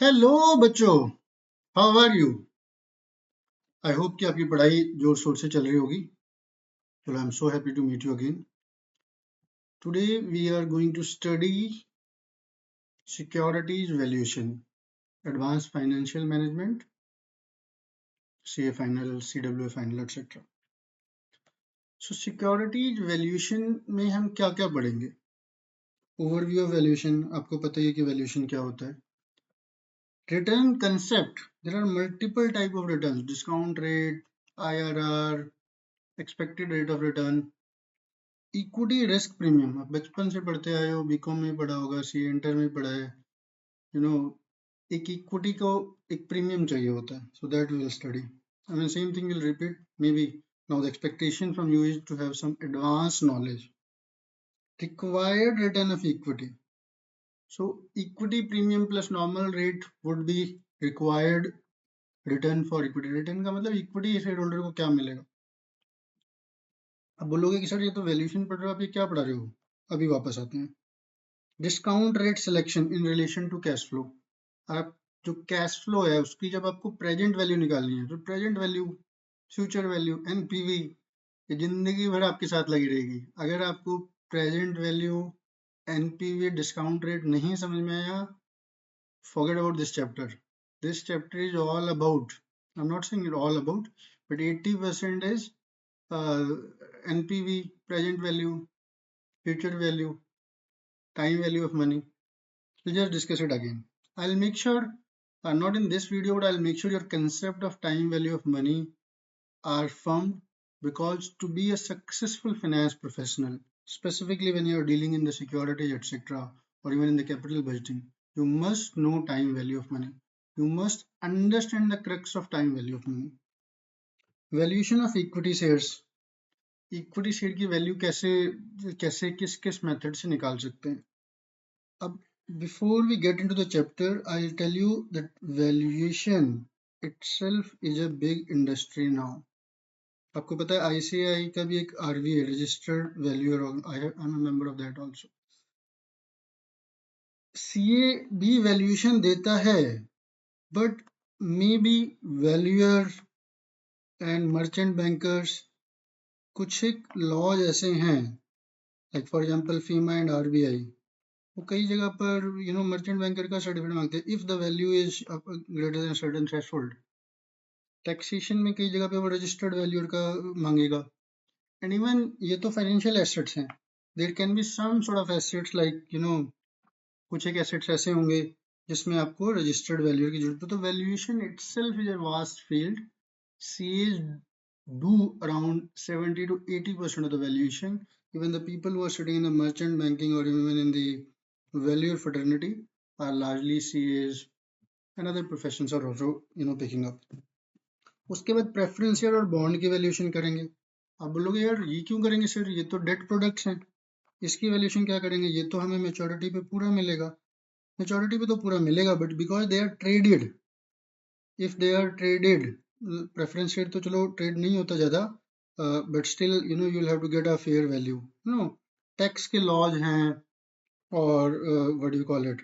Hello बच्चों, how are you? I hope कि आपकी पढ़ाई जोर शोर से चल रही होगी। चलो, I am so happy to meet you again. Today we are going to study securities valuation, advance financial management, CA final, CWA final, etcetera. So securities valuation में हम क्या क्या पढ़ेंगे? ओवरव्यू ऑफ वैल्यूएशन, आपको पता ही है कि वैल्यूएशन क्या होता है। Return concept, there are multiple type of returns: discount rate, IRR, expected rate of return, equity risk premium. आप बचपन से पढ़ते आए हो, बीकॉम में पढ़ा होगा, सी इंटर में पढ़ा है। यू नो एक इक्विटी को एक प्रीमियम चाहिए होता है, so that we will study. I mean same thing will repeat maybe. Now the expectation from you is to have some advance knowledge. Required return of equity, so equity premium plus normal rate would be required return for equity. Return का मतलब equity share holder को क्या मिलेगा। अब बोलोगे कि sir ये तो वैल्यूएशन पढ़ रहे हो, आप ये क्या पढ़ा रहे हो। अभी वापस आते हैं। Discount rate selection in relation to cash flow. आप जो कैश फ्लो है उसकी जब आपको प्रेजेंट वैल्यू निकालनी है, तो present value, future value, NPV, ये जिंदगी भर आपके साथ लगी रहेगी। अगर आपको present value, NPV, discount rate नहीं समझ में आया, forget about this chapter. This chapter is all about, I'm not saying it all about, but 80% is NPV, present value, future value, time value of money. We'll just discuss it again. I'll make sure, not in this video, but I'll make sure your concept of time value of money are firm, because to be a successful finance professional, specifically when you're dealing in the securities, etc., or even in the capital budgeting, you must know time value of money. You must understand the crux of time value of money. Valuation of equity shares. Equity share की value कैसे कैसे किस किस method से निकाल सकते हैं। अब before we get into the chapter, I'll tell you that valuation itself is a big industry now. आपको पता है ICAI का भी एक RV है, registered valuer, I am a member of that also. CA भी वैल्यूएशन देता है, but may be valuer and merchant bankers, कुछ एक लॉज ऐसे हैं, like for example FEMA and RBI, वो कई जगह पर मर्चेंट बैंकर का सर्टिफिकेट मांगते हैं if the value is greater than certain threshold. Taxation में कई जगह पे वो रजिस्टर्ड वैल्यूअर का मांगेगा। एंड इवन ये तो फाइनेंशियल एसेट्स हैं, there can be some sort of assets like कुछ एक एसेट्स ऐसे होंगे जिसमें आपको रजिस्टर्ड वैल्यूअर की जरूरत है। तो valuation itself is a vast field. CAs do around 70 to 80% of the valuation. Even the people who are sitting in the merchant banking or even in the valuer fraternity are largely CAs, and other professions are also picking up. उसके बाद preference share और bond की valuation करेंगे। आप बोलोगे यार ये क्यों करेंगे सर, ये तो डेट प्रोडक्ट्स हैं, इसकी वैल्यूएशन क्या करेंगे, ये तो हमें मैच्योरिटी पे पूरा मिलेगा। मैच्योरिटी पे तो पूरा मिलेगा, but because they are traded, if they are traded, preference share तो चलो ट्रेड नहीं होता ज्यादा, but still you will have to get a fair value. Tax के लॉज हैं, और what do you call it,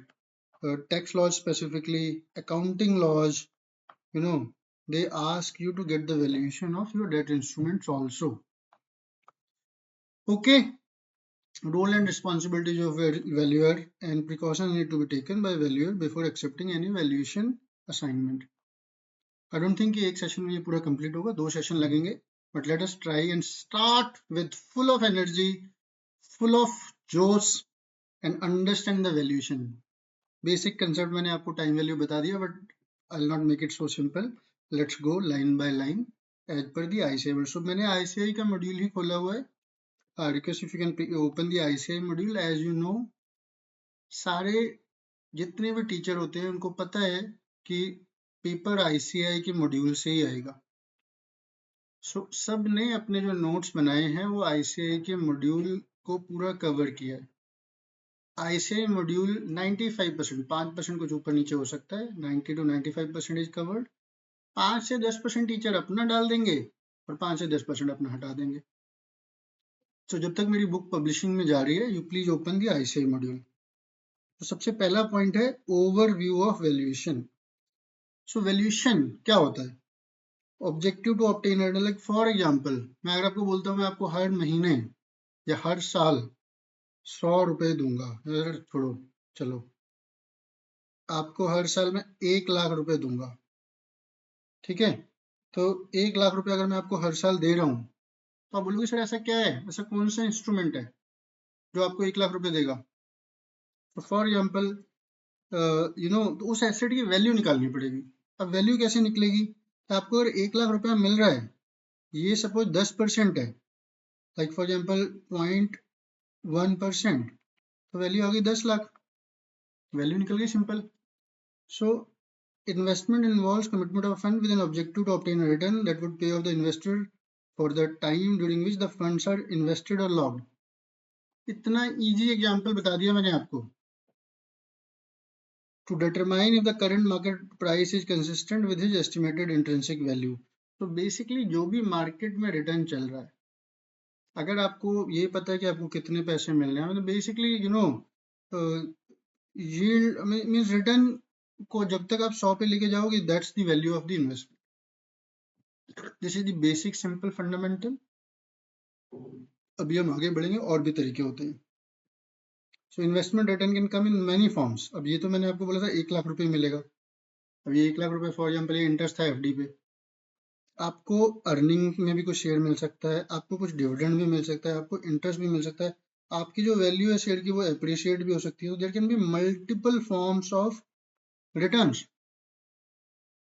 tax laws specifically, accounting laws, they ask you to get the valuation of your debt instruments also. Okay, role and responsibilities of valuer and precautions need to be taken by valuer before accepting any valuation assignment. I don't think कि एक session में ये पूरा complete होगा, 2 session लगेंगे, but let us try and start with full of energy, full of जोश, and understand the valuation. Basic concept मैंने आपको टाइम वैल्यू बता दिया, but I will not make it so simple. Let's go line by line as per the ICAI। सो मैंने ICAI का module ही खोला हुआ है। Request if you can open the ICAI module. As you know, सारे जितने भी टीचर होते हैं उनको पता है कि पेपर ICAI के मॉड्यूल से ही आएगा। सो सब ने अपने जो नोट्स बनाए हैं वो ICAI के मॉड्यूल को पूरा कवर किया है। ICAI मॉड्यूल 95%, 5% कुछ ऊपर नीचे हो सकता है, 90 to 95% इज कवर्ड। 5 से 10% टीचर अपना डाल देंगे और 5 से 10% अपना हटा देंगे। तो जब तक मेरी बुक पब्लिशिंग में जा रही है, you please open the ICAI module. तो सबसे पहला पॉइंट है overview of valuation. So valuation क्या होता है? Objective to obtain return. Like for example, मैं अगर आपको बोलता हूँ मैं आपको हर महीने या हर साल 100 रुपए दूंगा, छोड़ो, चलो आपको हर साल मैं 1 लाख रुपए दूंगा, ठीक है? तो 1 लाख रुपए अगर मैं आपको हर साल दे रहा हूँ तो आप बोलोगे सर ऐसा क्या है, ऐसा कौन सा इंस्ट्रूमेंट है जो आपको 1 लाख रुपए देगा? तो फॉर एग्जाम्पल तो उस एसेट की वैल्यू निकालनी पड़ेगी। अब वैल्यू कैसे निकलेगी? तो आपको अगर 1 लाख रुपया मिल रहा है, ये सपोज 10% है, लाइक फॉर एग्जाम्पल 0.1%, तो वैल्यू आ गई 10 लाख, वैल्यू निकल गई, simple. So investment involves commitment of a fund with an objective to obtain a return that would pay off the investor for the time during which the funds are invested or locked. इतना easy example बता दिया मैंने आपको। To determine if the current market price is consistent with his estimated intrinsic value. तो basically जो भी market में return चल रहा है, अगर आपको ये पता है कि आपको कितने पैसे मिल रहे हैं, मतलब बेसिकली यील्ड मींस रिटर्न को जब तक आप 100 पे लेके जाओगे, that's the value of the investment. This is the basic simple fundamental. अभी हम आगे बढ़ेंगे, और भी तरीके होते हैं। So investment return can come in many forms. अब ये तो मैंने आपको बोला था 1 लाख रुपए मिलेगा। अब ये 1 लाख रुपए फॉर एग्जाम्पल ये इंटरेस्ट था एफडी पे। आपको अर्निंग में भी कुछ शेयर मिल सकता है, आपको कुछ डिविडेंड भी मिल सकता है, आपको इंटरेस्ट भी मिल सकता है, आपकी जो वैल्यू है शेयर की वो अप्रिशिएट भी हो सकती है। तो there can be multiple forms of returns.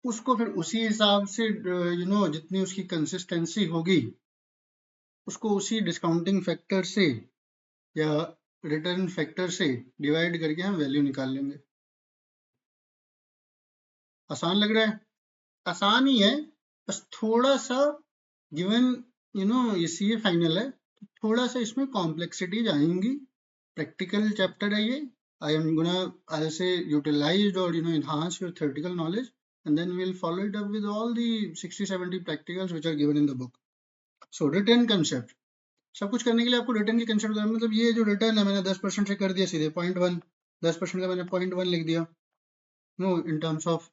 उसको फिर उसी हिसाब से जितनी उसकी कंसिस्टेंसी होगी, उसको उसी डिस्काउंटिंग फैक्टर से या रिटर्न फैक्टर से डिवाइड करके हम वैल्यू निकाल लेंगे। आसान लग रहा है? आसान ही है, बस थोड़ा सा गिवन ये सीए फाइनल है, तो थोड़ा सा इसमें कॉम्प्लेक्सिटीज आएंगी। प्रैक्टिकल चैप्टर है ये। I'll say utilize or enhance your theoretical knowledge, and then we'll follow it up with all the 60-70 practicals which are given in the book. So return concept, सब कुछ करने के लिए आपको रिटर्न की कंसेप्ट, मतलब ये जो रिटर्न है मैंने 10% से कर दिया सीधे 0.1, 10% का मैंने 0.1 लिख दिया। नो, इन टर्म्स ऑफ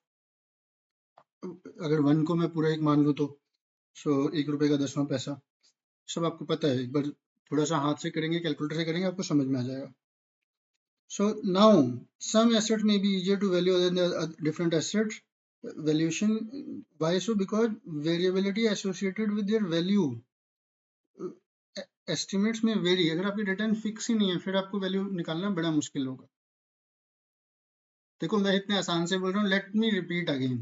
अगर 1 को मैं पूरा 1 मान लूँ तो 1 रुपए का 10वां पैसा, सब आपको पता है। एक बार थोड़ा सा हाथ से करेंगे, कैलकुलेटर से करेंगे, आपको समझ में आ जाएगा। So now some assets may be easier to value than the different assets. Valuation, why so? Because variability associated with their value. Estimates में वेरी, अगर आपकी रिटर्न फिक्स ही नहीं है फिर आपको वैल्यू निकालना बड़ा मुश्किल होगा। देखो मैं इतने आसान से बोल रहा हूँ, let me repeat again.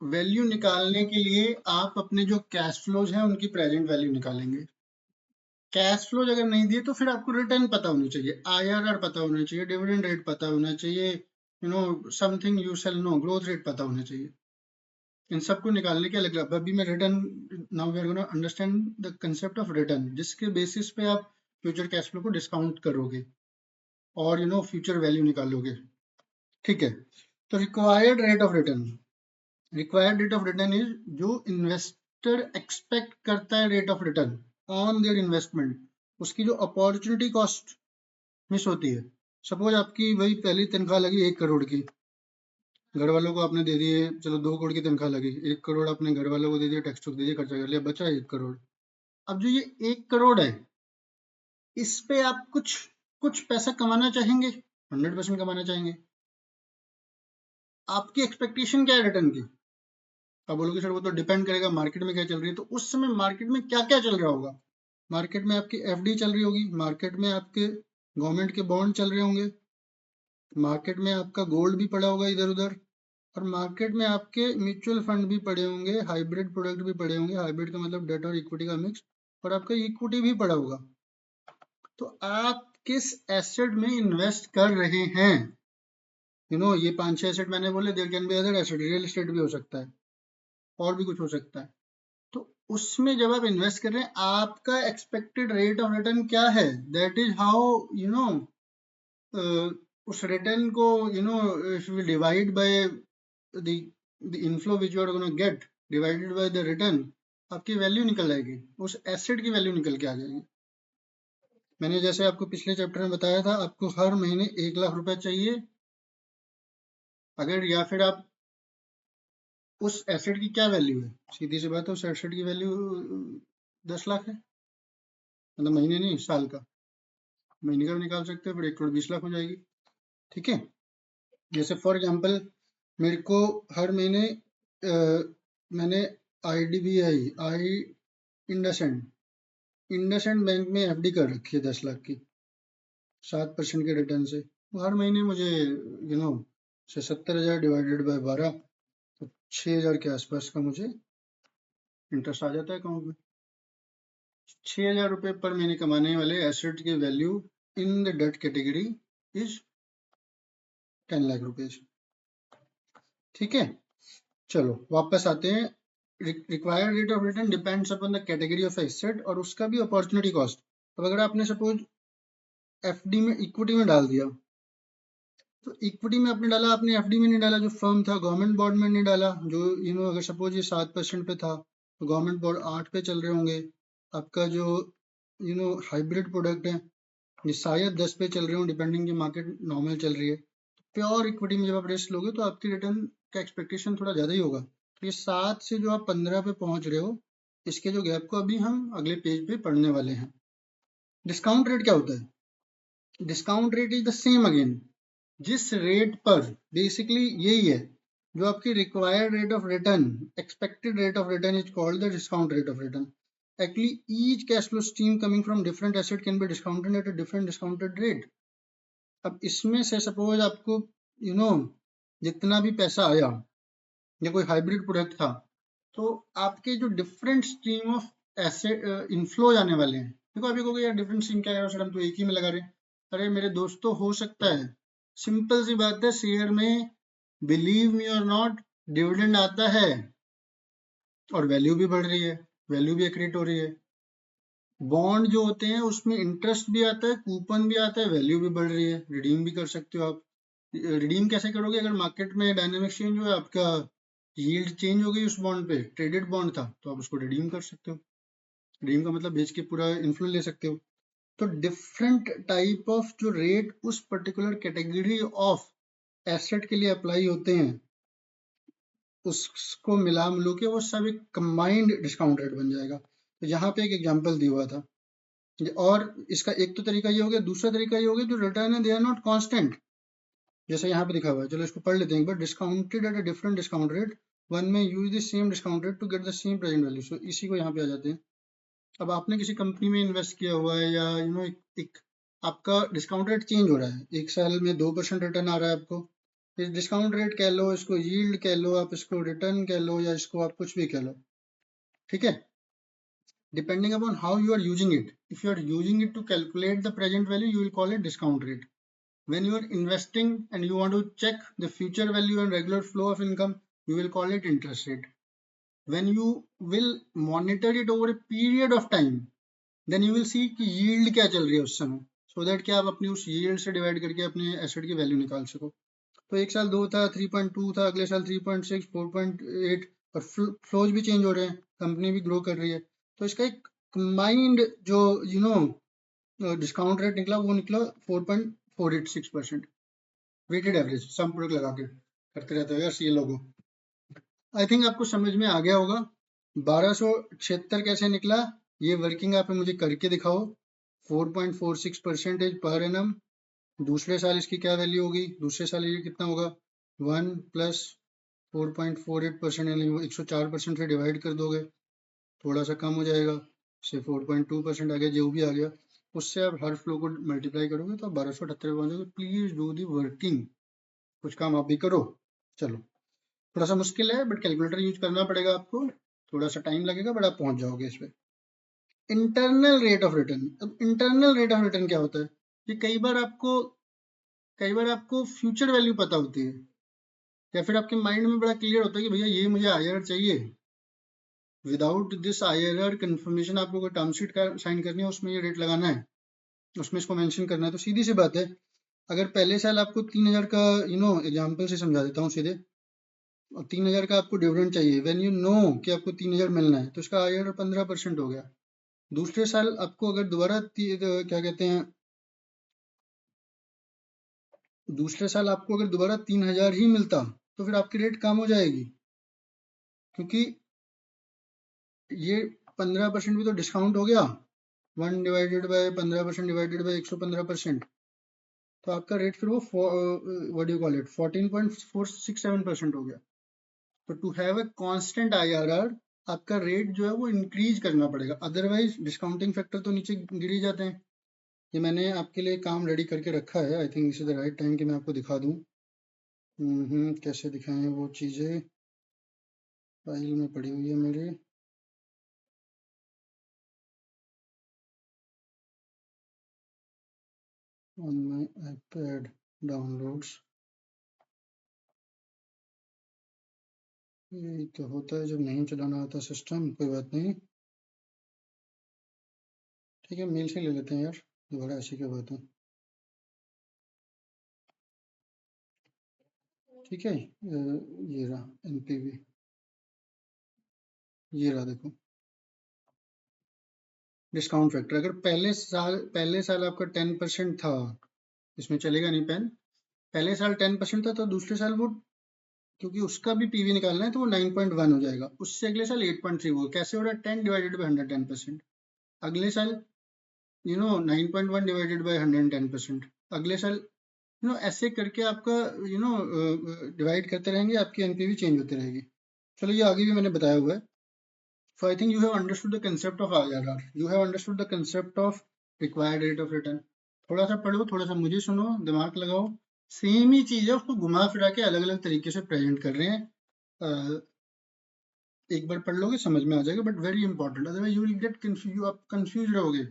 Value निकालने के लिए आप अपने जो कैश फ्लोज हैं उनकी प्रेजेंट वैल्यू निकालेंगे। कैश फ्लोज अगर नहीं दिए तो फिर आपको रिटर्न पता होनी चाहिए, आईआरआर पता होना चाहिए, डिविडेंड रेट पता होना चाहिए, something you shall know, growth rate पता होना चाहिए। इन सबको निकालने के अलग, अभी मैं return, now we are gonna understand the concept of return, जिसके बेसिस पे आप फ्यूचर कैश फ्लो को डिस्काउंट करोगे और फ्यूचर वैल्यू निकालोगे। ठीक है, तो required rate of return, required rate of return is जो इन्वेस्टर एक्सपेक्ट करता है rate of return on their investment, उसकी जो अपॉर्चुनिटी कॉस्ट मिस होती है। सपोज आपकी वही पहली तनख्वाह लगी 1 करोड़ की, घर वालों को आपने दे दिए, चलो 2 करोड़ की तनख्वाह लगी, 1 करोड़ आपने घर वालों को दे दिया, टेक्स्ट बुक दे दिया, खर्चा कर लिया, बचा 1 करोड़। अब जो ये 1 करोड़ है, इस पे आप कुछ कुछ पैसा कमाना चाहेंगे, 100% कमाना चाहेंगे। आपकी एक्सपेक्टेशन क्या है रिटर्न की? आप बोलोगे सर वो तो डिपेंड करेगा मार्केट में क्या चल रही है। तो उस समय मार्केट में क्या क्या चल रहा होगा? मार्केट में आपकी एफडी चल रही होगी, मार्केट में आपके गवर्नमेंट के बॉन्ड चल रहे होंगे, मार्केट में आपका गोल्ड भी पड़ा होगा इधर उधर, और मार्केट में आपके म्यूचुअल फंड भी पड़े होंगे, हाइब्रिड प्रोडक्ट भी पड़े होंगे, हाइब्रिड का मतलब डेट और इक्विटी का मिक्स, और आपका इक्विटी भी पड़ा होगा। तो आप किस एसेट में इन्वेस्ट कर रहे हैं? ये 5-6 एसेट मैंने बोले, there can be other asset, real estate भी हो सकता है, और भी कुछ हो सकता है। तो उसमें जब आप इन्वेस्ट कर रहे हैं, आपका एक्सपेक्टेड रेट ऑफ रिटर्न क्या है? दैट इज हाउ उस रिटर्न को if we divide by the inflow which you are going to get divided by the return, आपकी वैल्यू निकल आएगी, उस एसेट की वैल्यू निकल के आ जाएगी। मैंने जैसे आपको पिछले चैप्टर में बताया था, आपको हर महीने 1 लाख रुपए चाहिए। अगर या फिर आप उस एसेट की क्या वैल्यू है, सीधी सी बात है, उस एसेट की वैल्यू 10 लाख है, मतलब महीने नहीं साल का, महीने का भी निकाल सकते हो, फिर 1 करोड़ 20 लाख हो जाएगी। ठीक है। जैसे फॉर एग्जाम्पल मेरे को हर महीने मैंने IDBI आई इंडसइंड बैंक में FD कर रखी है 10 लाख की, 7% के रिटर्न से। वो हर महीने मुझे से 70,000 डिवाइडेड बाय 12, तो 6,000 के आसपास का मुझे इंटरेस्ट आ जाता है अकाउंट में। 6,000 रुपये पर महीने कमाने वाले एसेट की value in the debt category is 10 lakh rupees. ठीक है। चलो वापस आते हैं। Required rate of return depends upon the category of asset और उसका भी अपॉर्चुनिटी कॉस्ट। अब अगर आपने सपोज FD में इक्विटी में डाल दिया, तो इक्विटी में आपने डाला, आपने FD में नहीं डाला, जो फर्म था गवर्नमेंट बॉन्ड में नहीं डाला, जो अगर सपोज ये 7% पे था तो गवर्नमेंट बॉन्ड 8 पे चल रहे होंगे। आपका जो हाइब्रिड प्रोडक्ट है ये शायद 10 पे चल रहे हो, डिपेंडिंग, की मार्केट नॉर्मल चल रही है। प्योर इक्विटी में जब आप रिस्क लोगे तो आपकी रिटर्न का एक्सपेक्टेशन थोड़ा ज़्यादा ही होगा। तो ये 7 से जो आप 15 पे पहुंच रहे हो, इसके जो गैप को अभी हम अगले पेज पे पढ़ने वाले हैं। डिस्काउंट रेट क्या होता है? Discount rate is the same again, जिस रेट पर, बेसिकली यही है, जो आपकी required rate of return, expected rate of return is called the discount rate of return. Actually each cash flow stream coming from different asset can be discounted at a different discounted rate. अब इसमें से suppose आपको जितना भी पैसा आया या कोई हाइब्रिड प्रोडक्ट था, तो आपके जो different stream of asset inflow आने वाले हैं। देखो अभी कहोगे यार डिफरेंट स्ट्रीम क्या है सर, हम तो एक ही में लगा रहे हैं। अरे मेरे दोस्तों, हो सकता है, सिंपल सी बात है, शेयर में बिलीव मी और नॉट डिविडेंड आता है और वैल्यू भी बढ़ रही है, वैल्यू भी एक्रीट हो रही है। बॉन्ड जो होते हैं उसमें इंटरेस्ट भी आता है, कूपन भी आता है, वैल्यू भी बढ़ रही है, रिडीम भी कर सकते हो आप। रिडीम कैसे करोगे? अगर मार्केट में डायनेमिक चेंज हुआ, आपका यील्ड चेंज हो गई उस बॉन्ड पे, ट्रेडेड बॉन्ड था, तो आप उसको रिडीम कर सकते हो। रिडीम का मतलब बेच के पूरा इन्फ्लो ले सकते हो। तो डिफरेंट टाइप ऑफ जो रेट उस पर्टिकुलर कैटेगरी ऑफ एसेट के लिए अप्लाई होते हैं, उसको मिला मिलू के वो सब एक कंबाइंड डिस्काउंट रेट बन जाएगा। तो यहाँ पे एक एग्जांपल दिया हुआ था। और इसका एक तो तरीका ये हो गया, दूसरा तरीका ये हो गया जो रिटर्न है दे आर नॉट कांस्टेंट, जैसे यहाँ पे लिखा हुआ है। चलो इसको पढ़ लेते हैं एक बार। Discounted at a different discount rate, when we use the same discount rate to get the same present value. So इसी को यहाँ पे आ जाते हैं। अब आपने किसी कंपनी में इन्वेस्ट किया हुआ है, या एक आपका डिस्काउंट रेट चेंज हो रहा है, एक साल में 2% रिटर्न आ रहा है आपको, इस डिस्काउंट रेट कह लो, इसको यील्ड कह लो, आप इसको रिटर्न कह लो, या इसको आप कुछ भी कह लो। ठीक है। Depending upon how you are using it, if you are using it to calculate the present value, you will call it discount rate. When you are investing and you want to check the future value and regular flow of income, you will call it interest rate. When you will monitor it over a period of time, then you will see कि yield क्या चल रही है उस समय, so that कि आप अपनी उस yield से divide करके अपने asset की value निकाल सको। तो एक साल 2 था, 3.2 था, अगले साल 3.6, 4.8, और फ्लोज भी चेंज हो रहे हैं, कंपनी भी ग्रो कर रही है। तो इसका एक कंबाइंड जो डिस्काउंट रेट निकला, वो निकला 4.486%, वेटेड एवरेज, सम प्रोडक्ट लगा के करते रहते हो यार ये लोगों। आई थिंक आपको समझ में आ गया होगा। 1276 कैसे निकला, ये वर्किंग आप मुझे करके दिखाओ। 4.46% पर एनम। दूसरे साल इसकी क्या वैल्यू होगी? दूसरे साल ये कितना होगा? 1 प्लस 4.48%, यानी 104% से डिवाइड कर दोगे, थोड़ा सा कम हो जाएगा, से 4.2% आ गया, जो भी आ गया, उससे आप हर फ्लो को मल्टीप्लाई करोगे तो 1278 पहुंच जाओगे। प्लीज डू दी वर्किंग, कुछ काम आप भी करो। चलो, थोड़ा सा मुश्किल है, बट कैलकुलेटर यूज करना पड़ेगा आपको, थोड़ा सा टाइम लगेगा, बट आप पहुंच जाओगे इस पे। Internal rate of return. अब इंटरनल रेट ऑफ रिटर्न क्या होता है? कि कई बार आपको फ्यूचर वैल्यू पता होती है, या फिर आपके माइंड में बड़ा क्लियर होता है कि भैया ये मुझे IRR चाहिए। विदाउट दिस IRR कंफर्मेशन, आपको कोई टर्म शीट का साइन करनी है, उसमें ये रेट लगाना है, उसमें इसको मेंशन करना है। तो सीधी सी बात है, अगर पहले साल आपको 3,000 का, एग्जांपल से समझा देता हूँ सीधे, और 3,000 का आपको डिविडेंड चाहिए, व्हेन यू नो कि आपको 3,000 मिलना है, तो इसका IRR 15% हो गया। दूसरे साल आपको अगर दोबारा क्या कहते हैं, दूसरे साल आपको अगर दोबारा 3,000 ही मिलता तो फिर आपकी रेट कम हो जाएगी, क्योंकि ये 15% भी तो डिस्काउंट हो गया। 1 डिवाइडेड बाय 15% डिवाइडेड बाय 115%, तो आपका रेट फिर वो व्हाट डू कॉल इट 14.467% हो गया। तो to have a constant IRR आपका रेट जो है वो इंक्रीज करना पड़ेगा, अदरवाइज डिस्काउंटिंग फैक्टर तो नीचे गिर ही जाते हैं। ये मैंने आपके लिए काम रेडी करके रखा है, I think this is the right time कि मैं आपको दिखा दूं। कैसे दिखाएं वो चीज़ें, फाइल में पड़ी हुई है मेरे। ऑन माई आईपैड डाउनलोड्स, यही तो होता है जब नहीं चलाना आता सिस्टम। कोई बात नहीं, ठीक है, मेल से ले लेते हैं यार, दोबारा ऐसी क्या बात है। ठीक है, ये रहा एनपीवी, ये रहा देखो डिस्काउंट फैक्टर। अगर पहले साल आपका 10% था, इसमें चलेगा नहीं पेन, पहले साल 10% था तो दूसरे साल वो, क्योंकि उसका भी पीवी निकालना है तो वो 9.1 हो जाएगा, उससे अगले साल 8.3 होगा। कैसे हो रहा है, 10 डिवाइडेड बाई 110%। अगले साल 9.1 डिवाइडेड बाई 110%। अगले साल ऐसे करके आपका डिवाइड करते रहेंगे, आपकी एनपीवी चेंज होती रहेगी। चलो ये आगे भी मैंने बताया हुआ है। So I think you have understood the concept of IRR. You have understood the concept of required rate of return. थोड़ा सा पढ़ो, थोड़ा सा मुझे सुनो, दिमाग लगाओ। सेम ही चीज है, उसको घुमा फिरा के अलग अलग तरीके से प्रेजेंट कर रहे हैं। एक बार पढ़ लोगे समझ में आ जाएगा, but very important, otherwise you will get confuse, आप कंफ्यूज रहोगे।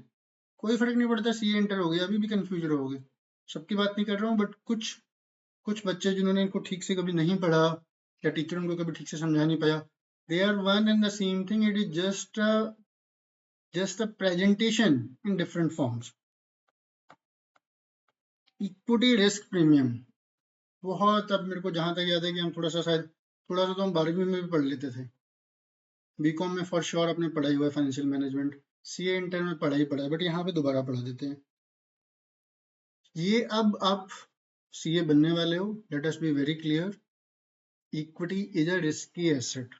कोई फर्क नहीं पड़ता, सीए इंटर हो गया अभी भी कंफ्यूज रहोगे। सबकी बात नहीं कर रहा हूँ, बट कुछ कुछ बच्चे जिन्होंने इनको ठीक से कभी नहीं पढ़ा या टीचर उनको कभी ठीक से समझा नहीं पाया, they are one and the same thing, it is just a presentation in different forms. Equity risk premium बहुत, अब मेरे को जहां तक याद है कि हम थोड़ा सा शायद, थोड़ा सा तो हम 12वीं में भी पढ़ लेते थे। बीकॉम में फॉर श्योर आपने पढ़ा ही हुआ है फाइनेंशियल मैनेजमेंट, सीए इंटर में पढ़ा ही पढ़ा है, बट यहाँ पे दोबारा पढ़ा देते हैं। ये अब आप सीए बनने वाले हो, let us be very clear, equity is a risky asset.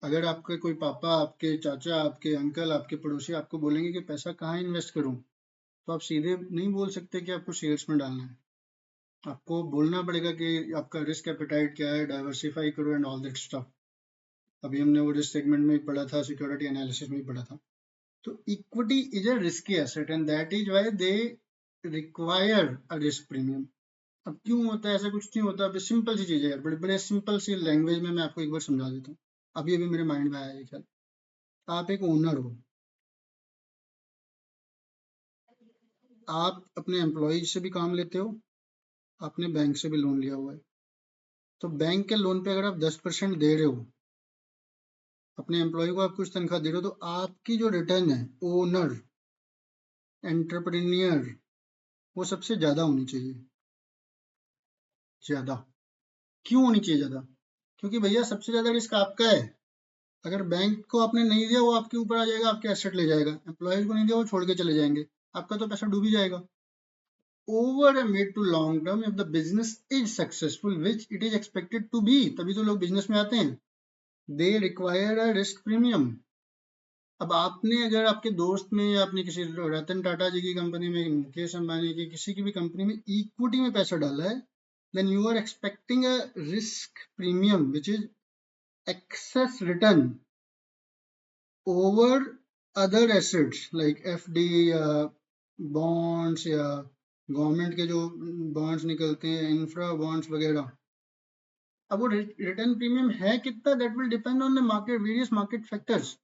अगर आपके कोई पापा, आपके चाचा, आपके अंकल, आपके पड़ोसी आपको बोलेंगे कि पैसा कहाँ इन्वेस्ट करूं, तो आप सीधे नहीं बोल सकते कि आपको शेयर्स में डालना है। आपको बोलना पड़ेगा कि आपका रिस्क एपेटाइट क्या है, डाइवर्सिफाई करो एंड ऑल दैट स्टफ। अभी हमने वो रिस्क सेगमेंट में ही पढ़ा था, सिक्योरिटी एनालिसिस में ही पढ़ा था। तो equity is a risky asset and that is why they require a risk premium. अब क्यों होता है ऐसा, कुछ नहीं होता, अभी सिंपल सी चीज है यार, बड़े बड़े सिंपल सी लैंग्वेज में मैं आपको एक बार समझा देता हूँ। अभी अभी मेरे माइंड में आया है ख्याल। आप एक ओनर हो, आप अपने एम्प्लॉयज से भी काम लेते हो, आपने बैंक से भी लोन लिया हुआ है। तो बैंक के लोन पे अगर आप 10% दे रहे हो, अपने एम्प्लॉय को आप कुछ तनख्वाह दे रहे हो, तो आपकी जो रिटर्न है ओनर, एंटरप्रेन्योर, वो सबसे ज्यादा होनी चाहिए। ज्यादा क्यों होनी चाहिए ज्यादा? क्योंकि भैया सबसे ज्यादा रिस्क आपका है। अगर बैंक को आपने नहीं दिया, वो आपके ऊपर आ जाएगा, आपके एसेट ले जाएगा। एम्प्लॉयज को नहीं दिया, वो छोड़ के चले जाएंगे, आपका तो पैसा डूब ही जाएगा। Over a mid to long term, if the business is successful, which it is expected to be, तभी तो लोग बिजनेस में आते हैं, they require a risk premium. अब आपने अगर आपके दोस्त में या अपने किसी रतन टाटा जी की कंपनी में, मुकेश अंबानी की किसी की भी कंपनी में इक्विटी में पैसा डाला है, then you are expecting a risk premium which is excess return over other assets like FD या bonds या गवर्नमेंट के जो बॉन्ड्स निकलते हैं, इंफ्रा बॉन्ड्स वगैरह। अब वो रिटर्न प्रीमियम है कितना, that will depend on the market, various market factors.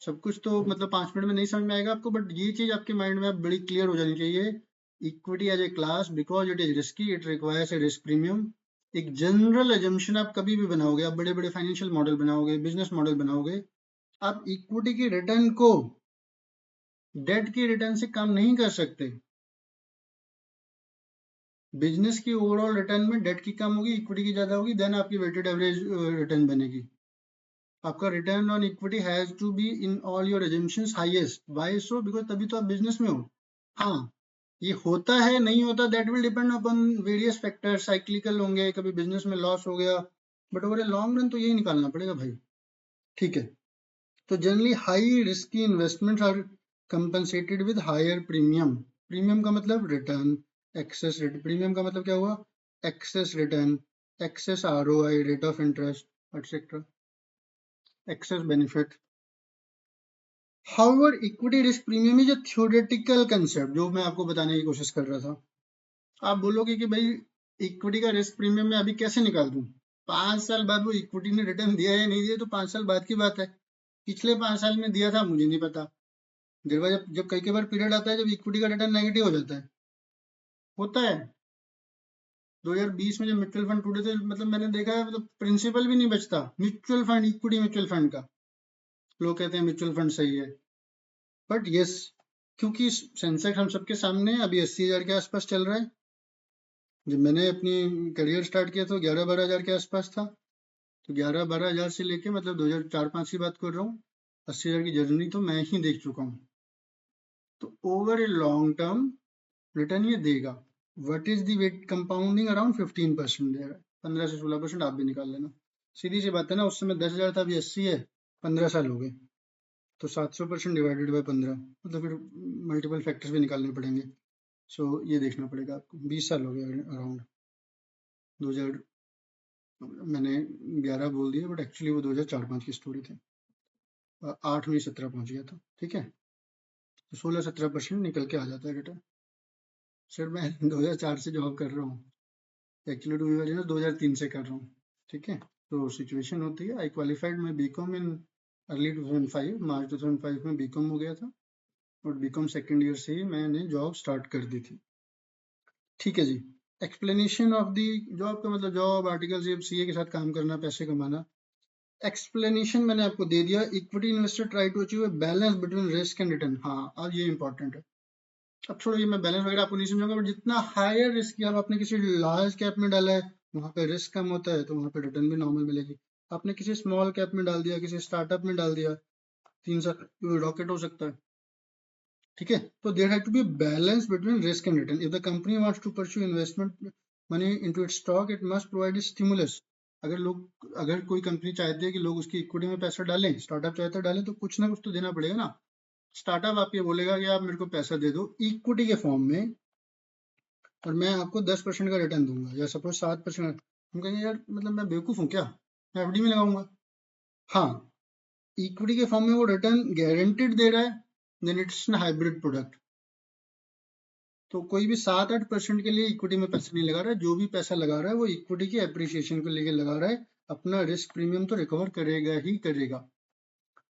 सब कुछ तो मतलब 5 मिनट में नहीं समझ में आएगा आपको, बट ये चीज आपके माइंड में अब बड़ी क्लियर हो जानी चाहिए। Equity as a class, because it is risky, it requires a risk premium. एक जनरल एजम्पशन आप कभी भी बनाओगे, आप बड़े बड़े फाइनेंशियल मॉडल बनाओगे, बिजनेस मॉडल बनाओगे, आप इक्विटी की रिटर्न को डेट की रिटर्न से कम नहीं कर सकते। बिजनेस की ओवरऑल रिटर्न में डेट की कम होगी, इक्विटी की ज्यादा होगी, देन आपकी वेटेड एवरेज रिटर्न बनेगी। आपका return on equity has to be in all your assumptions highest. Why so? Because तभी तो आप बिजनेस में हो। हाँ, ये होता है नहीं होता, that will depend upon various factors, cyclical होंगे, कभी बिजनेस में लॉस हो गया, but over a long run तो यही निकालना पड़ेगा भाई। ठीक है, तो generally high risky investments are compensated with higher premium. Premium का मतलब रिटर्न, एक्सेस रिटर्न। प्रीमियम का मतलब क्या हुआ? Excess return, excess ROI, rate of interest etcetera, excess benefit. However equity risk premium is a theoretical concept, जो मैं आपको बताने की कोशिश कर रहा था। आप बोलोगे कि भाई इक्विटी का रिस्क प्रीमियम मैं अभी कैसे निकाल दूं? 5 साल बाद वो इक्विटी ने रिटर्न दिया या नहीं दिया तो 5 साल बाद की बात है। पिछले 5 साल में दिया था मुझे नहीं पता। जब कई बार पीरियड आता है जब इक्विटी का रिटर्न नेगेटिव हो जाता है, होता है। 2020 में जब म्यूचुअल फंड टूटे थे, मतलब मैंने देखा है, मतलब प्रिंसिपल भी नहीं बचता mutual fund, equity mutual fund का। लोग कहते हैं म्यूचुअल फंड सही है, बट यस, क्योंकि सेंसेक्स हम सबके सामने है, अभी 80,000 के आसपास चल रहा है। जब मैंने अपनी करियर स्टार्ट किया तो 11-12 हज़ार के आसपास था। तो 11-12 हज़ार से लेके मतलब 2004-05 की बात कर रहा हूँ, 80,000 की जर्नी तो मैं ही देख चुका हूँ। तो over a long term return ये देगा। What is the weight compounding? Around 15% दे रहा है। 15 से 16% आप भी निकाल लेना। सीधी सी बात है ना, उस समय 10,000 था, अभी 80 है, 15 साल हो गए, तो 700% डिवाइडेड बाय 15, मतलब फिर मल्टीपल फैक्टर्स भी निकालने पड़ेंगे। सो ये देखना पड़ेगा आपको। 20 साल हो गए अराउंड। 2000, मैंने 11 बोल दिया बट एक्चुअली वो 2004-05 की स्टोरी थी। 8 में 17 पहुंच गया था। ठीक है, तो 16-17% निकल के आ जाता है रिटर्न। सर मैं 2004 से जॉब कर रहा हूँ, actually to be very honest 2003 से कर रहा हूँ। ठीक है, तो सिचुएशन होती है। I qualified my BCom in early 2005, March 2005 में बीकॉम हो गया था, और बीकॉम सेकेंड ईयर से ही मैंने जॉब स्टार्ट कर दी थी। ठीक है जी, एक्सप्लेनेशन ऑफ दी जॉब का मतलब जॉब आर्टिकल, सीए के साथ काम करना, पैसे कमाना। एक्सप्लेनेशन मैंने आपको दे दिया। Equity investor try to achieve a balance between risk and return. हाँ, अब ये इंपॉर्टेंट है। अब छोड़ो ये, मैं बैलेंस वगैरह आपको नहीं समझाऊंगा, बट जितना हायर रिस्क किया, आपने किसी लार्ज कैप में डाला है, वहां पे रिस्क कम होता है, तो वहां पे रिटर्न भी नॉर्मल मिलेगी। आपने किसी स्मॉल कैप में डाल दिया, किसी स्टार्टअप में डाल दिया, 3 साल रॉकेट हो सकता है। ठीक है, तो there have to be balance between risk and return. If the company wants to pursue investment money into its stock, it must provide stimulus. अगर कोई कंपनी चाहती है कि लोग उसकी इक्विटी में पैसा डालें, स्टार्टअप चाहता है डालें, तो कुछ ना कुछ तो देना पड़ेगा ना। स्टार्टअप आप ये बोलेगा कि आप मेरे को पैसा दे दो इक्विटी के फॉर्म में, और मैं आपको 10% का रिटर्न दूंगा, या सपोज 7%। हम कहेंगे यार मतलब मैं बेवकूफ़ हूँ क्या, मैं एफडी में लगाऊंगा। हाँ, इक्विटी के फॉर्म में वो रिटर्न गारंटेड दे रहा है, then it's an hybrid product. तो कोई भी 7-8% के लिए इक्विटी में पैसा नहीं लगा रहा है। जो भी पैसा लगा रहा है वो इक्विटी की एप्रिसिएशन को लेके लगा रहा है। अपना रिस्क प्रीमियम तो रिकवर करेगा ही करेगा।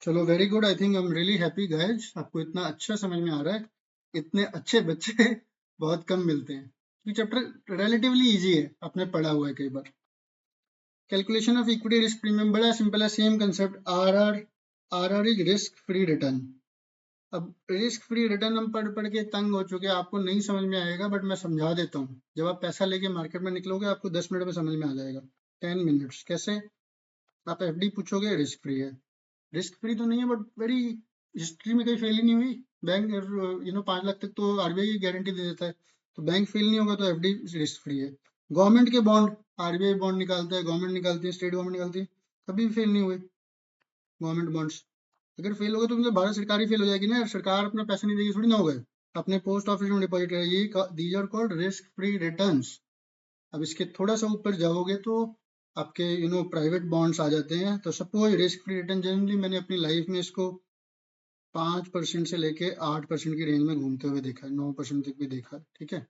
चलो, very good. I think I am really happy guys, आपको इतना अच्छा समझ में आ रहा है। इतने अच्छे बच्चे बहुत कम मिलते हैं। ये चैप्टर रिलेटिवली इजी है, आपने पढ़ा हुआ है कई बार। Calculation of equity risk premium बड़ा सिंपल है, same concept. R R is risk free return. अब रिस्क फ्री रिटर्न हम पढ़ पढ़ के तंग हो चुके हैं, आपको नहीं समझ में आएगा, बट मैं समझा देता हूँ। जब आप पैसा लेके मार्केट में निकलोगे, आपको 10 मिनट में समझ में आ जाएगा। 10 मिनट्स कैसे? आप एफडी पूछोगे, रिस्क फ्री है। रिस्क फ्री तो नहीं है, बट वेरी, हिस्ट्री में कहीं फेल ही नहीं हुई। बैंक 5 लाख तक तो आरबीआई गारंटी दे देता है, तो बैंक फेल नहीं होगा, तो एफडी रिस्क फ्री है। गवर्नमेंट के बॉन्ड, आरबीआई बॉन्ड निकालता है, गवर्नमेंट निकालती है, स्टेट गवर्नमेंट निकालती है, कभी भी फेल नहीं हुए गवर्नमेंट बॉन्ड्स। अगर फेल हो गए तो मतलब भारत सरकार ही फेल हो जाएगी ना यार, सरकार अपना पैसा नहीं देगी थोड़ी ना हो गए। अपने पोस्ट ऑफिस में डिपॉजिट है, ये these are called risk free returns. अब इसके थोड़ा सा ऊपर जाओगे तो आपके प्राइवेट बॉन्ड्स आ जाते हैं। तो suppose risk free return, generally मैंने अपनी लाइफ में इसको 5% से लेके 8% की रेंज में घूमते हुए देखा है, 9% तक भी देखा है। ठीक है,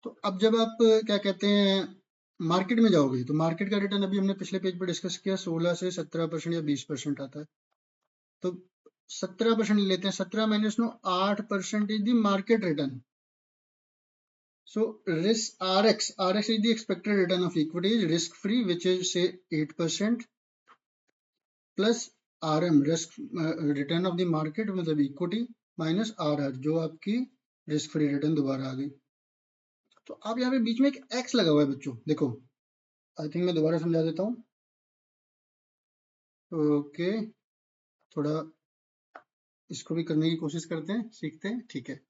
तो अब जब आप क्या कहते हैं मार्केट में जाओगे, तो मार्केट का रिटर्न अभी हमने पिछले पेज पर डिस्कस किया, 16 से 17% या 20% आता है। तो 17% लेते हैं, 17 minus 9, 8% is the market return. So risk RX is the expected return of equity is risk free, which is say 8%, plus RM risk return of the market मतलब इक्विटी माइनस RR जो आपकी रिस्क फ्री रिटर्न दोबारा आ गई। तो आप यहाँ पे बीच में एक एक्स लगा हुआ है बच्चों, देखो। आई थिंक मैं दोबारा समझा देता हूँ। ओके, थोड़ा इसको भी करने की कोशिश करते हैं, सीखते हैं। ठीक है,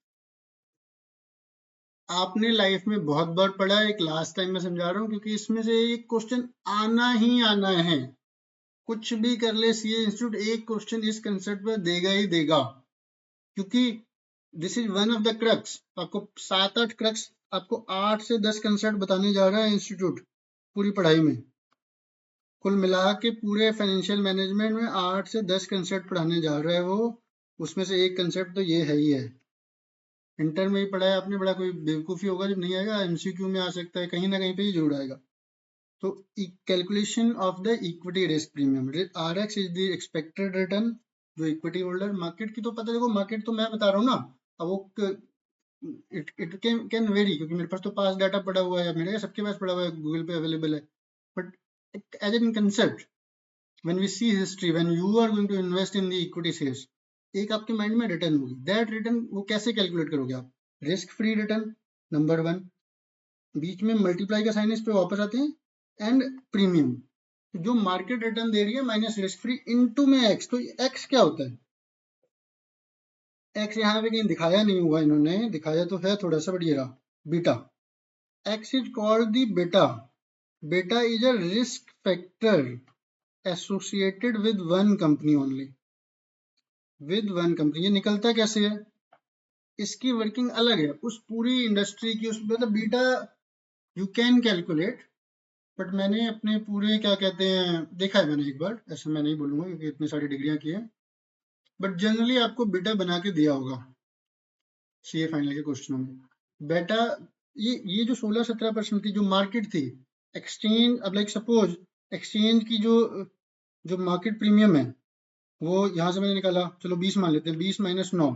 आपने लाइफ में बहुत बार पढ़ा है, एक लास्ट टाइम मैं समझा रहा हूँ क्योंकि इसमें से एक क्वेश्चन आना ही आना है। कुछ भी कर ले सीए इंस्टीट्यूट, एक क्वेश्चन इस कंसेप्ट पर देगा ही देगा, क्योंकि this is one of the crux. आपको 7-8 क्रक्स, आपको 8 से 10 कंसेप्ट बताने जा रहा है इंस्टीट्यूट पूरी पढ़ाई में। कुल मिला के पूरे फाइनेंशियल मैनेजमेंट में 8 से 10 कंसेप्ट पढ़ाने जा रहा है वो। उसमें से एक कंसेप्ट तो ये है ही है। इंटर में ही पढ़ा है आपने, बड़ा कोई बेवकूफ़ी होगा जब नहीं आएगा, एमसीक्यू में आ सकता है, कहीं ना कहीं पे ही जरूर आएगा। तो calculation of the equity risk premium, RX is the expected return जो इक्विटी होल्डर। मार्केट की तो पता, देखो मार्केट तो मैं बता रहा हूँ ना, अब वो इट कैन वेरी, क्योंकि मेरे पास तो पास डाटा पड़ा हुआ है, मेरे सबके पास पड़ा हुआ है, गूगल पे अवेलेबल है। But as an concept, when we see history, when you are going to invest in the equity shares, एक आपके माइंड में रिटर्न होगी। दैट रिटर्न वो कैसे कैलकुलेट करोगे आप? रिस्क फ्री रिटर्न नंबर 1, बीच में मल्टीप्लाई का साइन इस पे वापस आते हैं, एंड प्रीमियम। तो जो मार्केट रिटर्न दे रही है माइनस रिस्क फ्री इनटू में एक्स। तो एक्स क्या होता है? एक्स यहाँ पे कहीं दिखाया नहीं हुआ इन्होंने, दिखाया तो है थोड़ा सा, बट ये रहा beta. X is called the बेटा। बेटा is a risk factor associated with one company only, with one company. ये निकलता कैसे है? इसकी वर्किंग अलग है उस पूरी इंडस्ट्री की, उस मतलब beta you can calculate, but मैंने अपने पूरे क्या कहते हैं देखा है मैंने एक बार, ऐसे मैं नहीं बोलूंगा क्योंकि इतनी सारी डिग्रियां की है, बट जनरली आपको बीटा बना के दिया होगा सीए फाइनल के क्वेश्चनों में। बेटा, ये जो 16-17% थी जो मार्केट थी, एक्सचेंज, अब लाइक सपोज एक्सचेंज की जो मार्केट प्रीमियम है वो यहाँ से मैंने निकाला, चलो 20 मान लेते हैं, 20 माइनस 9,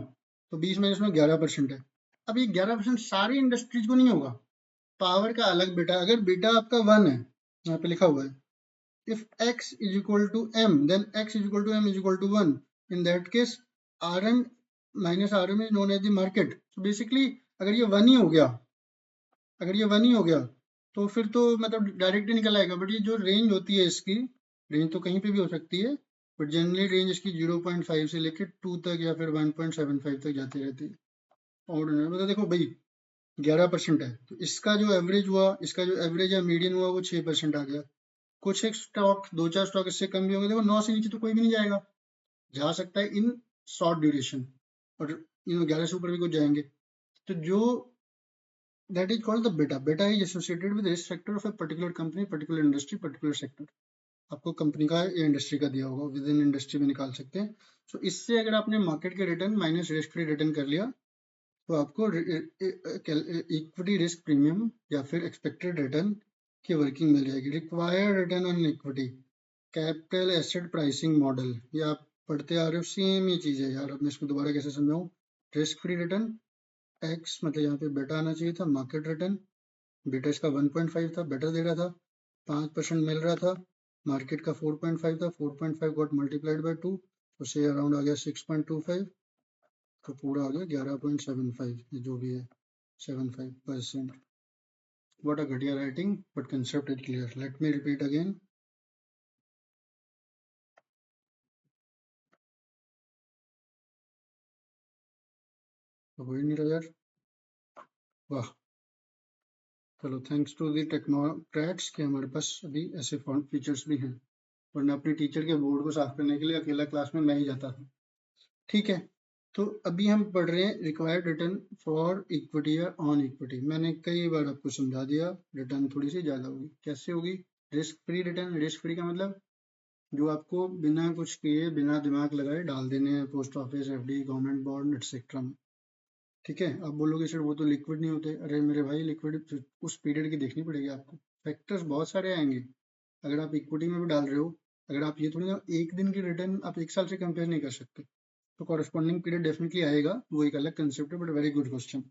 तो 20 माइनस 9 11% है। अब ये 11% सारी इंडस्ट्रीज को नहीं होगा, पावर का अलग बेटा। अगर बेटा आपका 1 है, यहाँ पे लिखा हुआ है, if x is equal to m, then x is equal to m is equal to 1, in that case rm minus rm is known as the market। so basically अगर ये 1 ही हो गया, अगर ये 1 ही हो गया तो फिर तो मतलब डायरेक्ट ही निकल आएगा। बट ये जो रेंज होती है इसकी, रेंज तो कहीं पे भी हो सकती है, बट जनरली रेंज इसकी 0.5 से लेकर 2 तक या फिर 1.75 तक जाती रहती है। और मतलब देखो भाई 11% है, तो इसका जो एवरेज हुआ, इसका जो एवरेज या मीडियन हुआ वो 6% आ गया। कुछ एक स्टॉक, 2-4 स्टॉक इससे कम भी होंगे, देखो 9 से नीचे तो कोई भी नहीं जाएगा, जा सकता है इन शॉर्ट ड्यूरेशन, और 11 से ऊपर भी कुछ जाएंगे। तो जो that is called the beta. Beta is associated with risk factor of a particular company, particular industry, particular sector. आपको कंपनी का या इंडस्ट्री का दिया होगा, विद इन इंडस्ट्री में निकाल सकते हैं। सो इससे अगर आपने मार्केट के return minus risk free return कर लिया, तो आपको इक्विटी रिस्क प्रीमियम या फिर एक्सपेक्टेड रिटर्न की वर्किंग मिल जाएगी। Required return on equity, capital asset pricing model, ये आप पढ़ते आ रहे हो, सेम ही चीज़ है यार। अब मैं इसको दोबारा कैसे समझाऊँ? रिस्क फ्री रिटर्न एक्स, मतलब यहाँ पे बेटा आना चाहिए था, मार्केट रिटर्न, बीटा इसका 1.5 था, बेटर दे रहा था, 5% मिल रहा था, मार्केट का 4.5 था, 4.5 गॉट मल्टीप्लाइड बाय 2, तो से अराउंड आ गया 6.25, तो पूरा आ गया 11.75, जो भी है 75%। व्हाट अ घटिया writing, but concept is clear. Let me repeat again. तो हो ही नहीं रहा यार, वाह। चलो, थैंक्स टू दी टेक्नोक्रेट्स कि हमारे पास अभी ऐसे फीचर्स भी हैं, वरना अपने टीचर के बोर्ड को साफ करने के लिए अकेला क्लास में मैं ही जाता था। ठीक है, तो अभी हम पढ़ रहे हैं रिक्वायर्ड रिटर्न फॉर इक्विटी या ऑन इक्विटी। मैंने कई बार आपको समझा दिया, रिटर्न थोड़ी सी ज़्यादा होगी। कैसे होगी? Risk free return. Risk free का मतलब जो आपको बिना कुछ किए, बिना दिमाग लगाए डाल देने हैं post office, FD, government bond, etcetera में। ठीक है, आप बोलोगे सर वो तो लिक्विड नहीं होते। अरे मेरे भाई, लिक्विड उस पीरियड की देखनी पड़ेगी आपको, फैक्टर्स बहुत सारे आएंगे। अगर आप इक्विटी में भी डाल रहे हो, अगर आप ये थोड़ी ना एक दिन की रिटर्न आप एक साल से कंपेयर नहीं कर सकते, तो कॉरेस्पॉन्डिंग पीरियड डेफिनेटली आएगा, वो एक अलग कंसेप्ट है, बट वेरी गुड क्वेश्चन।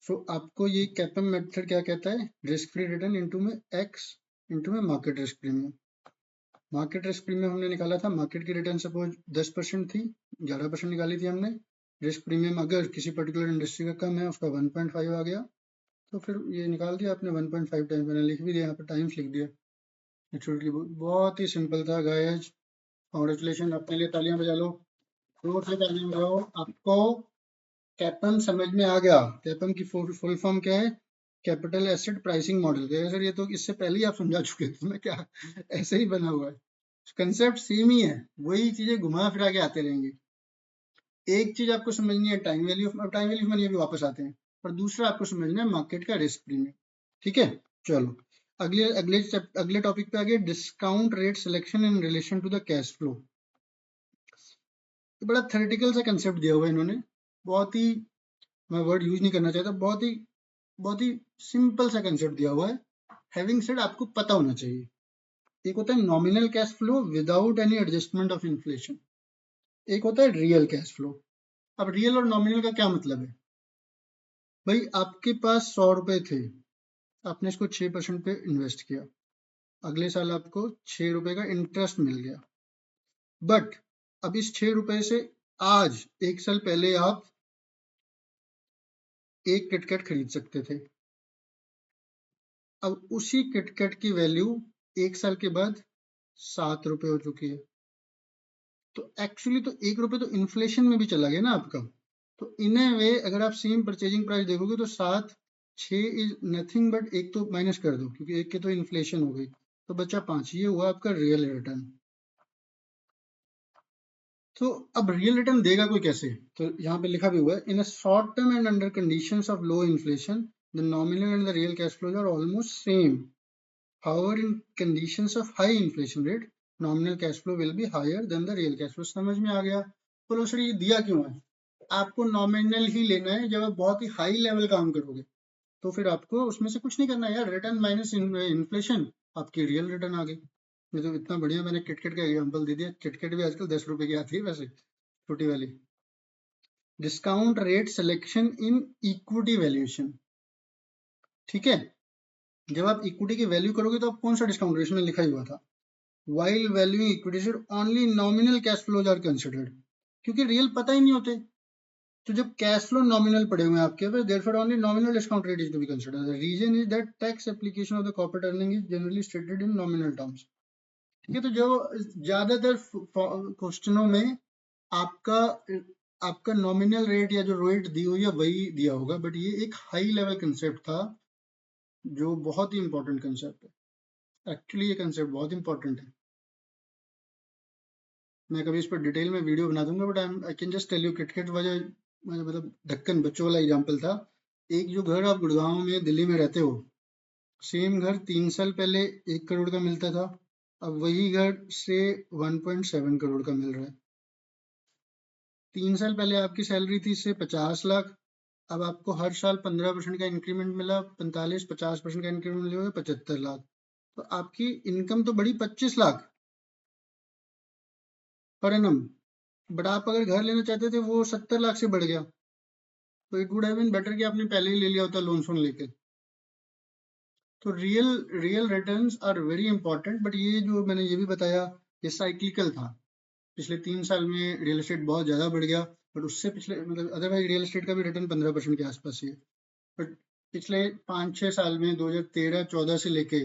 सो आपको ये कैपम मेथड क्या कहता है? रिस्क फ्री रिटर्न इनटू में एक्स इनटू में market risk premium. Market risk premium हमने निकाला था, मार्केट की रिटर्न सपोज 10% थी, 11% निकाली थी हमने। रिस्क प्रीमियम अगर किसी पर्टिकुलर इंडस्ट्री का कम है, उसका 1.5 आ गया, तो फिर ये निकाल दिया आपने 1.5 टाइम्स। मैंने लिख भी दिया यहाँ पे, टाइम्स लिख दिया। बहुत ही सिंपल था गाइस, कॉन्ग्रेचुलेशन, अपने लिए तालियां बजा लो, जोर से तालियां बजाओ। आपको कैपम समझ में आ गया। कैपम की फुल फॉर्म क्या है? Capital asset pricing model. Sir ये तो इससे पहले ही आप समझा चुके थे, मैं क्या ऐसे ही बना हुआ है। कंसेप्ट सेम ही है, वही चीजें घुमा फिरा के आते रहेंगे। एक चीज आपको समझनी है टाइम वैल्यू ऑफ मनी, अभी वापस आते हैं। और दूसरा आपको समझना है मार्केट का रिस्क प्रीमियम। ठीक है, चलो अगले अगले अगले टॉपिक पे आगे, discount rate selection in relation to the cash flow. बड़ा थ्योरेटिकल सा कंसेप्ट दिया हुआ है इन्होंने, बहुत ही, मैं वर्ड यूज नहीं करना चाहता, बहुत ही सिंपल सा कंसेप्ट दिया हुआ है। हैविंग सेड आपको पता होना चाहिए। एक होता है nominal cash flow without any adjustment of inflation, एक होता है रियल कैश फ्लो। अब रियल और नॉमिनल का क्या मतलब है? भाई आपके पास 100 रुपए थे, आपने इसको 6% पे इन्वेस्ट किया, अगले साल आपको 6 रुपए का इंटरेस्ट मिल गया। बट अब इस 6 रुपए से आज 1 साल पहले आप एक किटकैट खरीद सकते थे। अब उसी किटकैट की वैल्यू 1 साल के बाद 7 रुपए हो चुकी है। तो एक्चुअली तो 1 रुपए तो इन्फ्लेशन में भी चला गया ना आपका। तो इन ए वे अगर आप सेम परचेजिंग प्राइस देखोगे तो 7, 6 इज नथिंग बट, एक तो माइनस कर दो क्योंकि एक के तो इन्फ्लेशन हो गई, तो बचा 5। ये हुआ आपका रियल रिटर्न। तो अब रियल रिटर्न देगा कोई कैसे? तो यहाँ पे लिखा भी हुआ है, in a short term and under conditions of low inflation the nominal and the real cash flows are almost same. However in conditions of high inflation rate nominal cash flow will be higher than the real cash flow. समझ में आ गया? बोलो sir ये दिया क्यों है? आपको nominal ही लेना है। जब आप बहुत ही हाई लेवल काम करोगे तो फिर आपको उसमें से कुछ नहीं करना है यार, रिटर्न माइनस इन्फ्लेशन, आपकी रियल रिटर्न आ गई। ये तो इतना बढ़िया मैंने किटकैट का एग्जांपल दे दिया। किटकैट भी आजकल 10 रुपए की आती है वैसे, छोटी वाली। Discount rate selection in equity valuation. ठीक है, जब आप इक्विटी की वैल्यू करोगे तो आप कौन सा डिस्काउंट रेट में लिखा ही हुआ था, while valuing equity should only nominal cash flows are considered, क्योंकि रियल पता ही नहीं होते। तो जब कैश फ्लो नॉमिनल पड़े हुए हैं आपके पास, therefore only nominal discount rate is to be considered. The reason is that tax application of the corporate earning is generally stated in nominal terms. ठीक है, तो जो ज्यादातर क्वेश्चनों में आपका आपका नॉमिनल रेट या जो रेट दी हुई है वही दिया होगा, बट ये एक हाई लेवल कंसेप्ट था जो बहुत ही इंपॉर्टेंट कंसेप्ट है। एक्चुअली ये कंसेप्ट बहुत इंपॉर्टेंट है। मैं कभी इस पर डिटेल में वीडियो बना दूंगा, but I can just tell you, KitKat वजह मतलब ढक्कन बच्चों वाला एग्जाम्पल था। एक जो घर आप गुड़गांव में दिल्ली में रहते हो, सेम घर 3 साल पहले 1 करोड़ का मिलता था, अब वही घर से 1.7 करोड़ का मिल रहा है। 3 साल पहले आपकी सैलरी थी से 50 लाख, अब आपको हर साल 15% का इंक्रीमेंट मिला, 45-50% का इंक्रीमेंट मिला, 75 लाख। तो आपकी इनकम तो बढ़ी 25 लाख पर एनम, बट आप अगर घर लेना चाहते थे वो 70 लाख से बढ़ गया। तो it would have been better कि आपने पहले ही ले लिया होता लोन सोन लेके। तो real returns are very important, but ये जो मैंने ये भी बताया ये साइक्लिकल था। पिछले 3 साल में रियल एस्टेट बहुत ज्यादा बढ़ गया, बट उससे पिछले मतलब अदरवाइज रियल एस्टेट का भी रिटर्न 15% के आसपास ही है। बट पिछले 5-6 साल में 2013-14 से लेके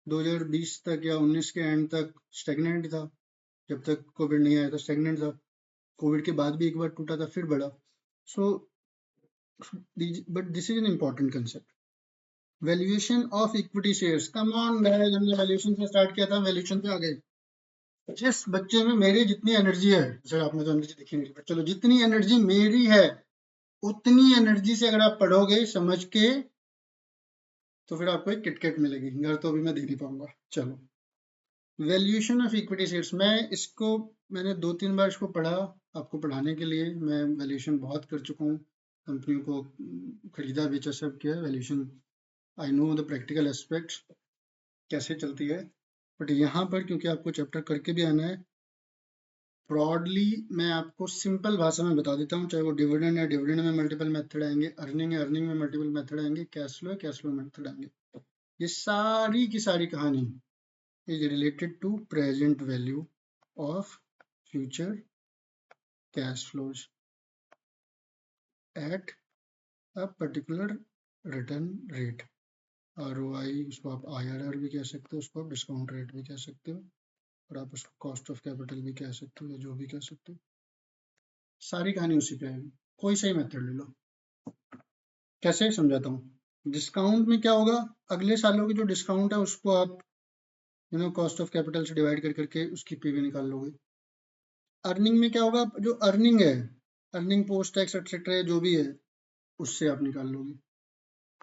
2020 तक या 19 के एंड तक स्टेगनेंट था। जब तक कोविड नहीं आया था स्टेगनेंट था। कोविड के बाद भी एक बार टूटा था, फिर बढ़ा। So but this is an important concept. Valuation of equity shares, come on guys, हमने वैल्यूएशन से स्टार्ट किया था, वैल्यूएशन पे आ गए। जिस बच्चे में मेरी जितनी एनर्जी है, सर आपने तो एनर्जी दिखी नहीं, बट चलो जितनी एनर्जी मेरी है उतनी एनर्जी से अगर आप पढ़ोगे समझ के तो फिर आपको एक किटकैट मिलेगी। घर तो अभी मैं दे नहीं पाऊंगा। चलो वैल्यूएशन ऑफ इक्विटी शेयर्स, मैंने 2-3 बार इसको पढ़ा आपको पढ़ाने के लिए। मैं वैल्यूएशन बहुत कर चुका हूँ, कंपनियों को खरीदा बेचा सब किया valuation. I know the practical aspects कैसे चलती है, बट यहाँ पर क्योंकि आपको चैप्टर करके भी आना है, ब्रॉडली मैं आपको सिंपल भाषा में बता देता हूँ। चाहे वो डिविडेंड है, डिविडेंड में मल्टीपल मेथड आएंगे, अर्निंग है, अर्निंग में मल्टीपल मेथड आएंगे, कैश फ्लो है, कैश फ्लो मेथड आएंगे। ये सारी की सारी कहानी is related to present value of future cash flows at a particular return rate. ROI, उसको आप IRR भी कह सकते हो, उसको आप डिस्काउंट रेट भी कह सकते हो, और आप उसको कॉस्ट ऑफ कैपिटल भी कह सकते हो या जो भी कह सकते हो, सारी कहानी उसी पे आएगी। कोई सही मेथड ले लो। कैसे समझाता हूँ। डिस्काउंट में क्या होगा, अगले सालों की जो डिस्काउंट है उसको आप कॉस्ट ऑफ कैपिटल से डिवाइड कर करके उसकी पीवी निकाल लोगे। अर्निंग में क्या होगा, जो अर्निंग है, अर्निंग पोस्ट टैक्स एक्सेट्रा जो भी है, उससे आप निकाल लोगे।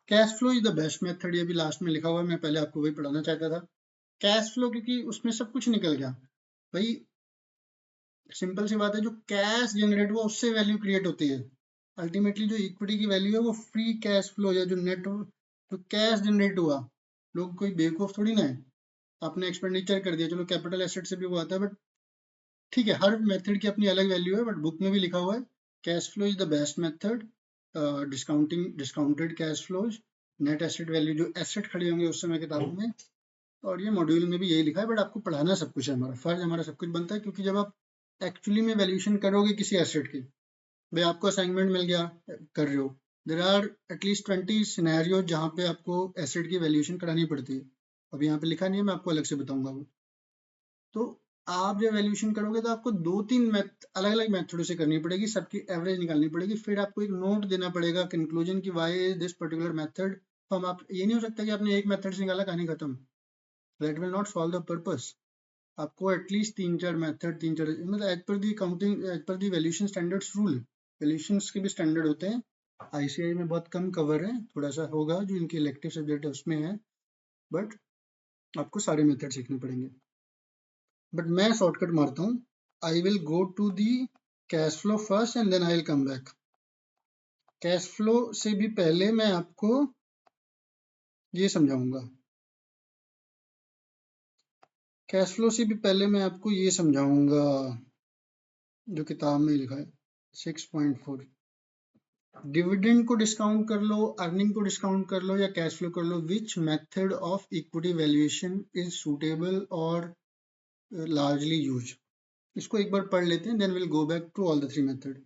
Cash flow is the best method, ये भी लास्ट में लिखा हुआ है, मैं पहले आपको वही पढ़ाना चाहता था। कैश फ्लो, क्योंकि उसमें सब कुछ निकल गया भाई। सिंपल सी बात है, जो कैश जनरेट हुआ उससे वैल्यू क्रिएट होती है। अल्टीमेटली जो इक्विटी की वैल्यू है वो फ्री कैश फ्लो या जो नेट जो कैश जनरेट हुआ। लोग कोई बेवकूफ थोड़ी ना है, आपने एक्सपेंडिचर कर दिया, चलो कैपिटल एसेट से भी वो आता है, बट ठीक है, हर मेथड की अपनी अलग वैल्यू है, बट बुक में भी लिखा हुआ है cash flow is the best method, discounted cash flows, net asset value जो एसेट खड़े होंगे उस समय किताबों में, और ये मॉड्यूल में भी यही लिखा है। बट आपको पढ़ाना सब कुछ है, हमारा फर्ज, हमारा सब कुछ बनता है, क्योंकि जब आप एक्चुअली में वैल्यूएशन करोगे किसी एसेट की, भाई आपको असाइनमेंट मिल गया, कर रहे हो, देर आर एटलीस्ट 20 सिनेरियो जहाँ पे आपको एसेट की वैल्यूएशन करानी पड़ती है। अब यहाँ पे लिखा नहीं है, मैं आपको अलग से बताऊंगा वो। तो आप जब वैल्यूएशन करोगे तो आपको 2-3 अलग अलग मेथडों से करनी पड़ेगी, सबकी एवरेज निकालनी पड़ेगी, फिर आपको एक नोट देना पड़ेगा कंक्लूजन की why is this particular method. तो हम आप ये नहीं हो सकता कि आपने एक मेथड से निकाला कहानी खत्म, that will not solve the purpose. आपको एटलीस्ट 3-4 मेथड, 3-4 मतलब एज पर दी काउंटिंग, एज पर दी वैल्यूएशन स्टैंडर्ड्स रूल, वैल्यूएशंस के भी स्टैंडर्ड होते हैं। आईसीआई में बहुत कम कवर है, थोड़ा सा होगा जो इनके इलेक्टिव सब्जेक्ट है उसमें है, बट आपको सारे मेथड सीखने पड़ेंगे। बट मैं शॉर्टकट मारता हूँ, I will go to the cash flow first and then I will come back. Cash flow से भी पहले मैं आपको ये समझाऊंगा, कैश फ्लो से भी पहले मैं आपको ये समझाऊंगा जो किताब में लिखा है 6.4। डिविडेंड को डिस्काउंट कर लो, अर्निंग को डिस्काउंट कर लो या कैश फ्लो कर लो, which method of equity valuation is suitable और लार्जली यूज। इसको एक बार पढ़ लेते हैं, then will go back to all the 3 method.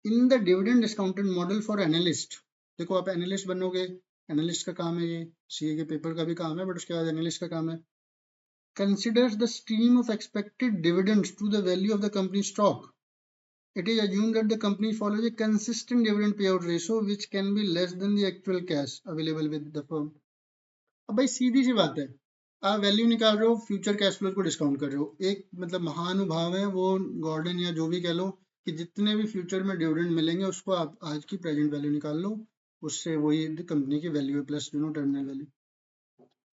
In the dividend discounted model for analyst, देखो आप एनालिस्ट बनोगे, एनालिस्ट का काम है, ये सीए के पेपर का भी काम है, बट उसके बाद एनालिस्ट का काम है। Considers the stream of expected dividends to the value of the company stock. It is assumed that the company follows a consistent dividend payout ratio which can be less than the actual cash available with the firm. अब भाई सीधी सी बात है, आप value निकाल रहे हो, future cash flow को discount कर रहे हो। एक मतलब महानुभाव है वो, गॉर्डन या जो भी कह लो, कि जितने भी फ्यूचर में डिविडेंड मिलेंगे उसको आप आज की प्रेजेंट वैल्यू निकाल लो, उससे वही कंपनी की वैल्यू है प्लस टर्मिनल वैल्यू।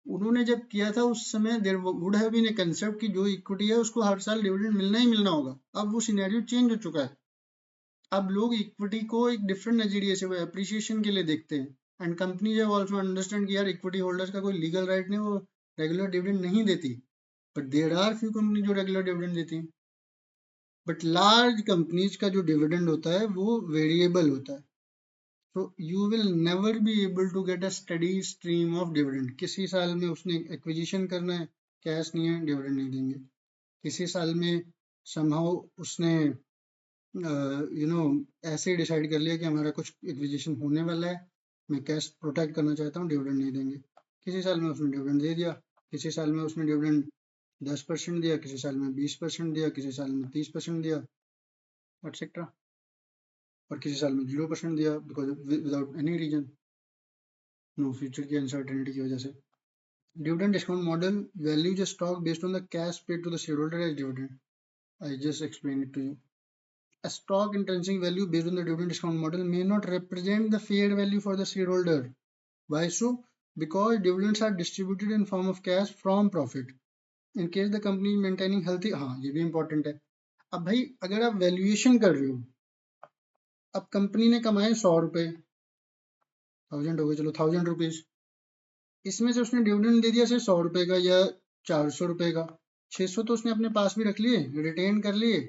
उन्होंने जब किया था उस समय there would have been a concept कि जो इक्विटी है उसको हर साल डिविडेंड मिलना ही मिलना होगा। अब वो सिनेरियो चेंज हो चुका है, अब लोग इक्विटी को एक डिफरेंट नजरिए से, वो एप्रिसिएशन के लिए देखते हैं। एंड कंपनी जब ऑल्सो अंडरस्टैंड कि यार इक्विटी होल्डर्स का कोई लीगल राइट नहीं, वो रेगुलर डिविडेंड नहीं देती, but there are few company जो रेगुलर डिविडेंड देती हैं। बट लार्ज कंपनीज का जो डिविडेंड होता है वो वेरिएबल होता है, तो you will never be able to get a steady stream of dividend. किसी साल में उसने एक्विजिशन करना है, कैश नहीं है, डिविडेंड नहीं देंगे। किसी साल में समहाउ उसने ऐसे डिसाइड कर लिया कि हमारा कुछ एक्विजिशन होने वाला है, मैं कैश प्रोटेक्ट करना चाहता हूँ, डिविडेंड नहीं देंगे। किसी साल में उसने डिविडेंड दे दिया, किसी साल में उसने डिविडेंड 10% दिया, किसी साल में 20% दिया, किसी साल में 30% दिया, एक्सेट्रा, और किसी साल में 0% दिया because without any reason, no future की अनसर्टेनिटी की वजह से। Dividend discount model values stock based on the cash paid to the share holder as dividend. I just explain it to you. A stock intrinsic value based on the dividend discount model may not represent the fair value for the shareholder. Why so? Because dividends are distributed in form of cash from profit. In case the company is maintaining healthy, हाँ ये भी important है। अब भाई अगर आप valuation कर रहे हो, अब कंपनी ने कमाए 100 रुपए, 1000 हो गए, चलो 1000 रुपीज, इसमें से उसने डिविडेंड दे दिया सिर्फ 100 रुपए का या 400 रुपए का, 600 तो उसने अपने पास भी रख लिए, रिटेन कर लिए।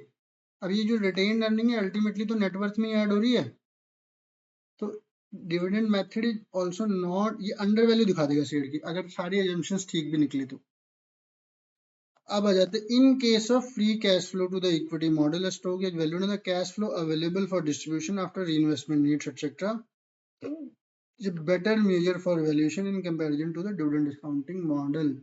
अब ये जो रिटेन अर्निंग है अल्टीमेटली तो नेटवर्थ में ऐड हो रही है, तो dividend method is also not, ये अंडर वैल्यू दिखा देगा शेयर की अगर सारी एजम्पशंस ठीक भी निकली तो। अब आ जाते हैं in case of free cash flow to the equity model, stock is valued in the cash flow available for distribution after reinvestment needs etcetera, better measure for valuation in comparison to the dividend discounting model.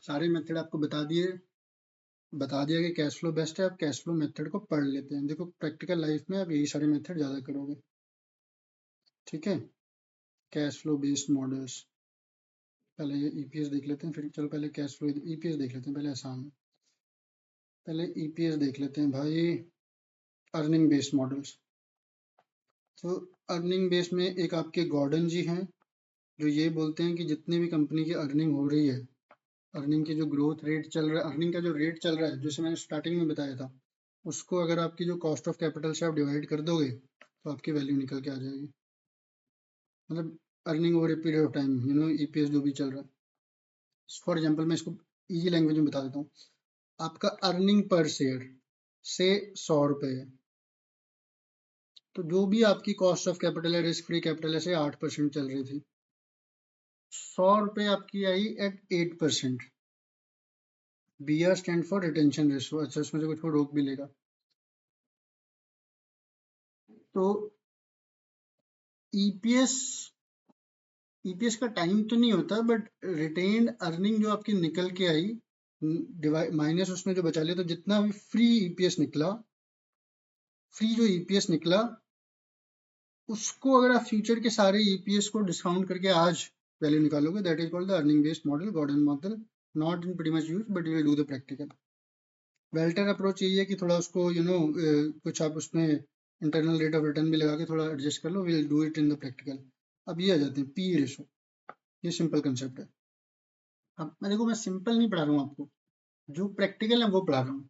सारे method आपको बता दिया कि cash flow best है। आप cash flow method को पढ़ लेते हैं। देखो प्रैक्टिकल लाइफ में आप यही सारे मेथड ज़्यादा करोगे। ठीक है, कैश फ्लो बेस्ड मॉडल्स। पहले ये ईपीएस देख लेते हैं, फिर चलो पहले कैश फ्लो ईपीएस देख लेते हैं, पहले आसान है। पहले ईपीएस देख लेते हैं भाई, अर्निंग बेस्ड मॉडल्स। तो अर्निंग बेस्ड में एक आपके गॉर्डन जी हैं, जो ये बोलते हैं कि जितनी भी कंपनी की अर्निंग हो रही है, अर्निंग की जो ग्रोथ रेट चल रहा है, अर्निंग का जो रेट चल रहा है, जैसे मैंने स्टार्टिंग में बताया था, उसको अगर आपकी जो कॉस्ट ऑफ कैपिटल से आप डिवाइड कर दोगे तो आपकी वैल्यू निकल के आ जाएगी। मतलब earning over a period of time, EPS जो भी चल रहा है। फॉर एग्जाम्पल मैं इसको इजी लैंग्वेज में बता देता हूँ। आपका अर्निंग पर शेयर से 100 रुपये है, तो जो भी आपकी कॉस्ट ऑफ कैपिटल है, रिस्क फ्री कैपिटल है, से 8% चल रही थी, 100 रुपये आपकी आई at 8%। BR stand for retention ratio. अच्छा, इसमें से कुछ को रोक भी लेगा। तो ईपीएस ईपीएस का टाइम तो नहीं होता, बट रिटेन्ड अर्निंग जो आपकी निकल के आई डिवाइड माइनस उसमें जो बचा लिया, तो जितना भी फ्री ईपीएस निकला, फ्री जो ईपीएस निकला, उसको अगर आप फ्यूचर के सारे ईपीएस को डिस्काउंट करके आज वैल्यू निकालोगे, that is called the earning based model, Gordon model. Not in pretty much use, but you will do the practical. Walter approach यही है कि थोड़ा उसको कुछ आप उसमें इंटरनल रेट ऑफ रिटर्न भी लगा के थोड़ा एडजस्ट कर लो। Will do it in the practical. अब ये आ जाते हैं पी रेशो। ये सिंपल कंसेप्ट है। अब मैं सिंपल नहीं पढ़ा रहा हूँ आपको, जो प्रैक्टिकल है वो पढ़ा रहा हूँ।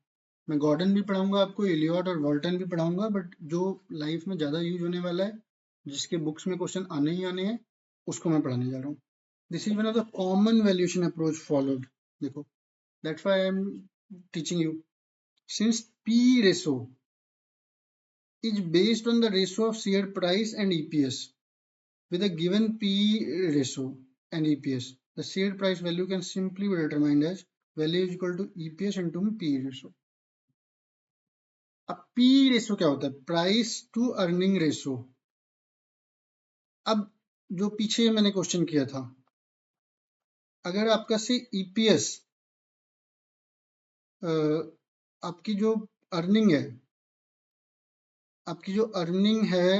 मैं गॉर्डन भी पढ़ाऊंगा आपको, इलियट और वॉल्टन भी पढ़ाऊंगा, बट जो लाइफ में ज़्यादा यूज होने वाला है, जिसके बुक्स में क्वेश्चन आने ही आने हैं, उसको मैं पढ़ाने जा रहा हूँ। This is one of the common valuation approach followed. देखो, that's why I am teaching you. Since P ratio is based on the ratio of share price and EPS with a given PE ratio and EPS. The share price value can simply be determined as value is equal to EPS into PE ratio. अब PE ratio क्या होता है? Price to earning ratio. अब जो पीछे मैंने question किया था, अगर आपका से EPS आपकी जो अर्निंग है,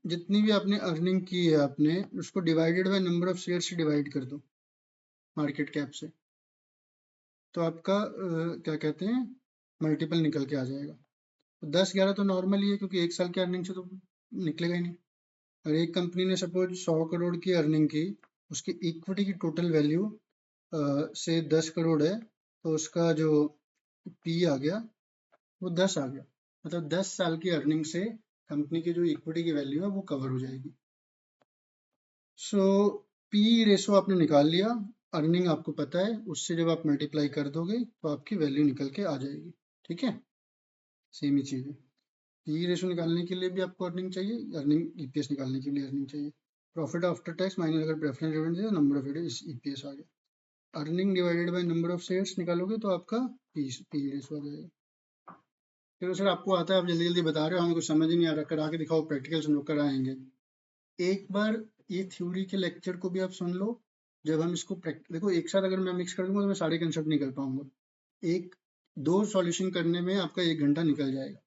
जितनी भी आपने अर्निंग की है, आपने उसको divided by number of share से डिवाइड कर दो, मार्केट कैप से, तो आपका क्या कहते हैं, मल्टीपल निकल के आ जाएगा। तो 10-11 तो नॉर्मल ही है, क्योंकि एक साल की अर्निंग से तो निकलेगा ही नहीं। और एक कंपनी ने सपोज 100 करोड़ की अर्निंग की, उसकी इक्विटी की टोटल वैल्यू से 10 करोड़ है, तो उसका जो पी आ गया वो 10 आ गया। मतलब 10 साल की अर्निंग से कंपनी की जो इक्विटी की वैल्यू है वो कवर हो जाएगी। सो पी रेशो आपने निकाल लिया, अर्निंग आपको पता है, उससे जब आप मल्टीप्लाई कर दोगे तो आपकी वैल्यू निकल के आ जाएगी। ठीक है, सेम ही चीज़ है। पी रेशो निकालने के लिए भी आपको अर्निंग चाहिए, अर्निंग ईपीएस निकालने के लिए अर्निंग चाहिए। प्रॉफिट आफ्टर टैक्स माइनस अगर प्रेफरेंस डिविडेंड है, नंबर ऑफ ईपीएस आ गया। Earning divided by number of shares निकालोगे तो आपका पी रेशो आ जाएगा। चलो सर, आपको आता है, आप जल्दी जल्दी बता रहे हो, हमें कुछ समझ ही नहीं आ रहा, करा के दिखाओ, प्रैक्टिकल हम लोग कराएंगे। एक बार ये थ्योरी के लेक्चर को भी आप सुन लो। जब हम इसको देखो, एक साथ अगर मैं मिक्स कर दूंगा तो मैं सारे कंसेप्ट नहीं कर पाऊंगा। एक दो सॉल्यूशन करने में आपका 1 घंटा निकल जाएगा।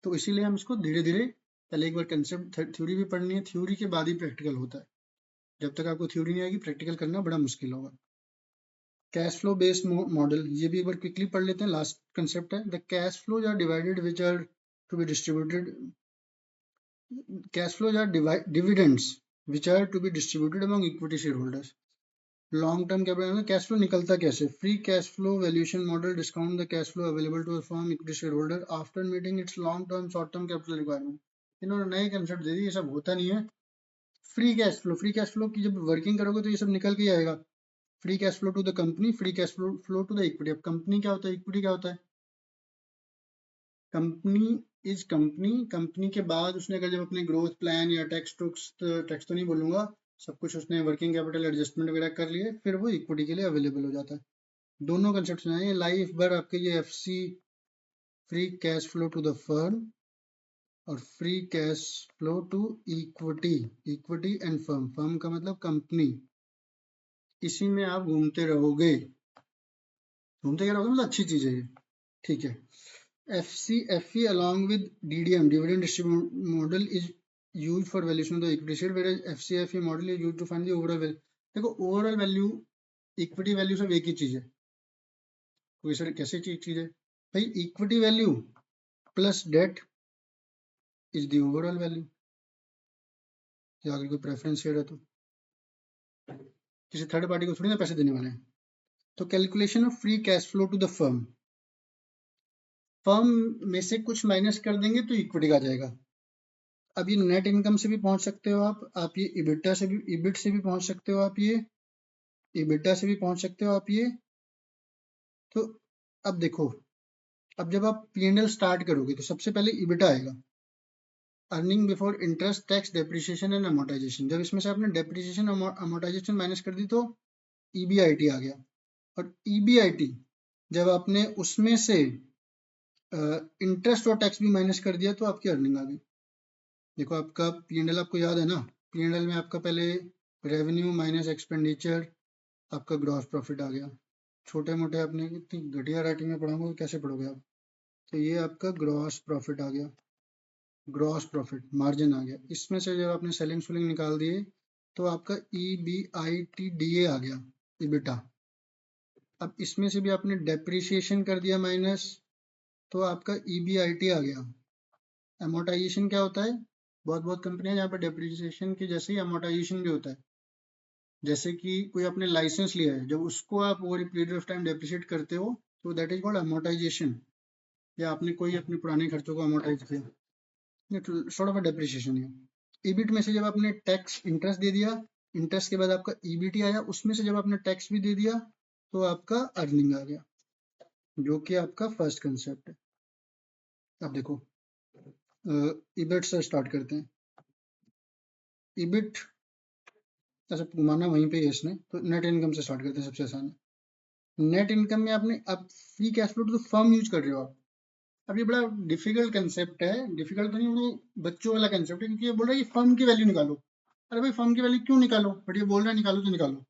तो इसीलिए हम इसको धीरे धीरे, पहले एक बार कंसेप्ट थ्योरी भी पढ़नी है, थ्योरी के बाद ही प्रैक्टिकल होता है। जब तक आपको थ्योरी नहीं आएगी, प्रैक्टिकल करना बड़ा मुश्किल होगा। कैश फ्लो बेस्ड मॉडल, ये भी एक बार क्विकली पढ़ लेते हैं, लास्ट कंसेप्ट है। The cash flows are divided which are to be distributed Cash flows are dividends which are to be distributed among equity shareholders. Long term capital cash flow निकलता कैसे? Free cash flow valuation model discount the cash flow available to a firm equity shareholder after meeting its long term short term capital requirement. इन्होंने नए concept दे दिए, ये सब होता नहीं है। फ्री कैश फ्लो की जब वर्किंग करोगे तो ये सब निकल के आएगा। Free cash flow to the company, free cash flow to the equity. अब कंपनी क्या होता है, इक्विटी क्या होता है? कंपनी इज कंपनी के बाद उसने अगर जब अपने ग्रोथ प्लान या टैक्स तो नहीं बोलूंगा, सब कुछ उसने वर्किंग कैपिटल एडजस्टमेंट वगैरह कर लिए, फिर वो इक्विटी के लिए अवेलेबल हो जाता है। दोनों कंसेप्ट हैं लाइफ भर आपके, ये FC free cash flow to the firm और free cash flow to equity. Equity and firm, firm का मतलब कंपनी। इसी में आप घूमते रहोगे, घूमते क्या रहोगे मतलब अच्छी चीज है ये, ठीक है। FCFE along with DDM dividend distribution model is used for valuation of the equity share, whereas FCFE model is used to find the overall value. देखो ओवरऑल वैल्यू इक्विटी वैल्यू सब एक ही चीज है, कोई सर कैसे चीज है भाई, equity value plus debt is the overall value, या अगर कोई प्रेफरेंस शेयर है तो किसी थर्ड पार्टी को थोड़ी ना पैसे देने वाले हैं। तो calculation of free cash flow to the firm, firm में से कुछ माइनस कर देंगे तो इक्विटी का जाएगा। अब ये नेट इनकम से भी पहुंच सकते हो आप ये इबिटा से भी, इबिट से भी पहुंच सकते हो आप, ये इबिटा से भी पहुंच सकते हो आप ये। तो अब देखो, अब जब आप P&L स्टार्ट करोगे तो सबसे पहले इबिटा आएगा, earning before interest tax depreciation and amortisation. जब इसमें से आपने डेप्रिसिएशन अमोर्टाइजेशन माइनस कर दी तो EBIT आ गया, और EBIT जब आपने उसमें से इंटरेस्ट और टैक्स भी माइनस कर दिया तो आपकी अर्निंग आ गई। देखो आपका P&L आपको याद है ना, P&L में आपका पहले रेवेन्यू माइनस एक्सपेंडिचर, आपका ग्रॉस प्रॉफिट आ गया। छोटे मोटे आपने इतनी घटिया राइटिंग में पढ़ोगे कैसे पढ़ोगे आप, तो ये आपका ग्रॉस प्रॉफिट आ गया, ग्रॉस प्रॉफिट मार्जिन आ गया। इसमें से जब आपने सेलिंग सुलिंग निकाल दिए तो आपका EBITDA आ गया, इबिटा। अब इसमें से भी आपने डेप्रिसिएशन कर दिया माइनस, तो आपका EBIT आ गया। अमोर्टाइजेशन क्या होता है, बहुत बहुत कंपनियां जहाँ पर डेप्रिसिएशन की जैसे ही अमोर्टाइजेशन भी होता है, जैसे कि कोई आपने लाइसेंस लिया है, जब उसको आप over period of time depreciate करते हो तो दैट इज कॉल्ड अमोर्टाइजेशन, या आपने कोई अपने पुराने खर्चों को अमोर्टाइज किया, सॉर्ट ऑफ डेप्रिसिएशन है। ईबिट में से जब आपने टैक्स इंटरेस्ट दे दिया, इंटरेस्ट के बाद आपका EBT आया, उसमें से जब आपने टैक्स भी दे दिया तो आपका अर्निंग आ गया, जो कि आपका फर्स्ट कंसेप्ट है। अब देखो इबिट से स्टार्ट करते हैं। इबिट ऐसा माना वहीं पे है इसने, तो नेट इनकम से स्टार्ट करते हैं, सबसे आसान है। नेट इनकम में आपने अब free cash flow to the firm use कर रहे हो आप। अब ये बड़ा डिफिकल्ट कंसेप्ट है, डिफिकल्ट तो नहीं, वो बच्चों वाला कंसेप्ट है, क्योंकि ये बोल रहा है कि फर्म की वैल्यू निकालो। अरे भाई फर्म की वैल्यू क्यों निकालो, बट ये बोल रहा है निकालो तो निकालो।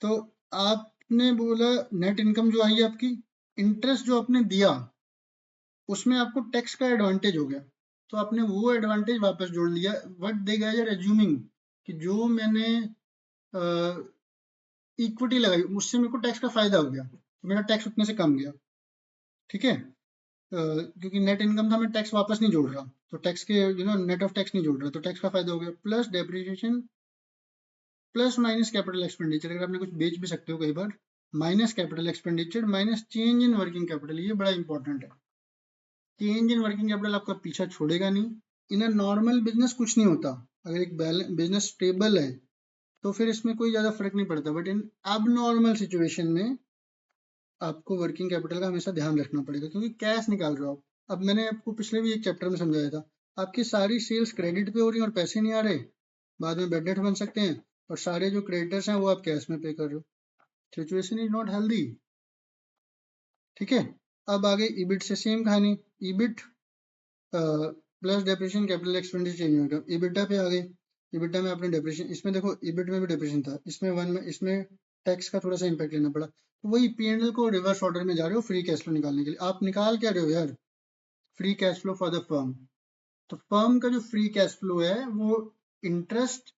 तो आपने बोला नेट इनकम जो आई है आपकी, इंटरेस्ट जो आपने दिया उसमें आपको टैक्स का एडवांटेज हो गया, तो आपने वो एडवांटेज वापस जोड़ लिया। What they guys are assuming कि जो मैंने इक्विटी लगाई उससे मेरे को टैक्स का फायदा हो गया, तो मेरा टैक्स उतने से कम गया, ठीक है। क्योंकि नेट इनकम था, मैं टैक्स वापस नहीं जोड़ रहा, तो टैक्स के नेट ऑफ टैक्स नहीं जोड़ रहा, तो टैक्स का फायदा हो गया। Plus depreciation plus minus capital expenditure, अगर आपने कुछ बेच भी सकते हो कई बार, minus capital expenditure minus change in working capital, ये बड़ा इंपॉर्टेंट है। चेंज इन वर्किंग कैपिटल आपका पीछा छोड़ेगा नहीं। इन अ नॉर्मल बिजनेस कुछ नहीं होता, अगर एक बिजनेस स्टेबल है तो फिर इसमें कोई ज्यादा फर्क नहीं पड़ता, बट इन अब नॉर्मल सिचुएशन में आपको वर्किंग कैपिटल का हमेशा ध्यान रखना पड़ेगा, क्योंकि कैश निकाल रहे हो आप। अब मैंने आपको पिछले भी एक चैप्टर में समझाया था, आपकी सारी सेल्स क्रेडिट पे हो रही है और पैसे नहीं आ रहे, बाद में बैड डेट बन सकते हैं, और सारे जो क्रेडिटर्स हैं वो आप कैश में पे कर रहे हो, सिचुएशन इज नॉट हेल्दी, ठीक है। अब आगे ईबिट से सेम कहानी, EBIT plus depreciation capital expenditure change होगा, ईबिटा पे आ गए। ईबिटा में आपने डेप्रिसिएशन, इसमें देखो ईबिट में भी डेप्रिसिएशन था, इसमें वन में इसमें टैक्स का थोड़ा सा इंपैक्ट लेना पड़ा, तो वही P&L को रिवर्स ऑर्डर में जा रहे हो फ्री कैश फ्लो निकालने के लिए। आप निकाल क्या रहे हो यार, free cash flow for the firm. तो फर्म का जो फ्री कैश फ्लो है वो इंटरेस्ट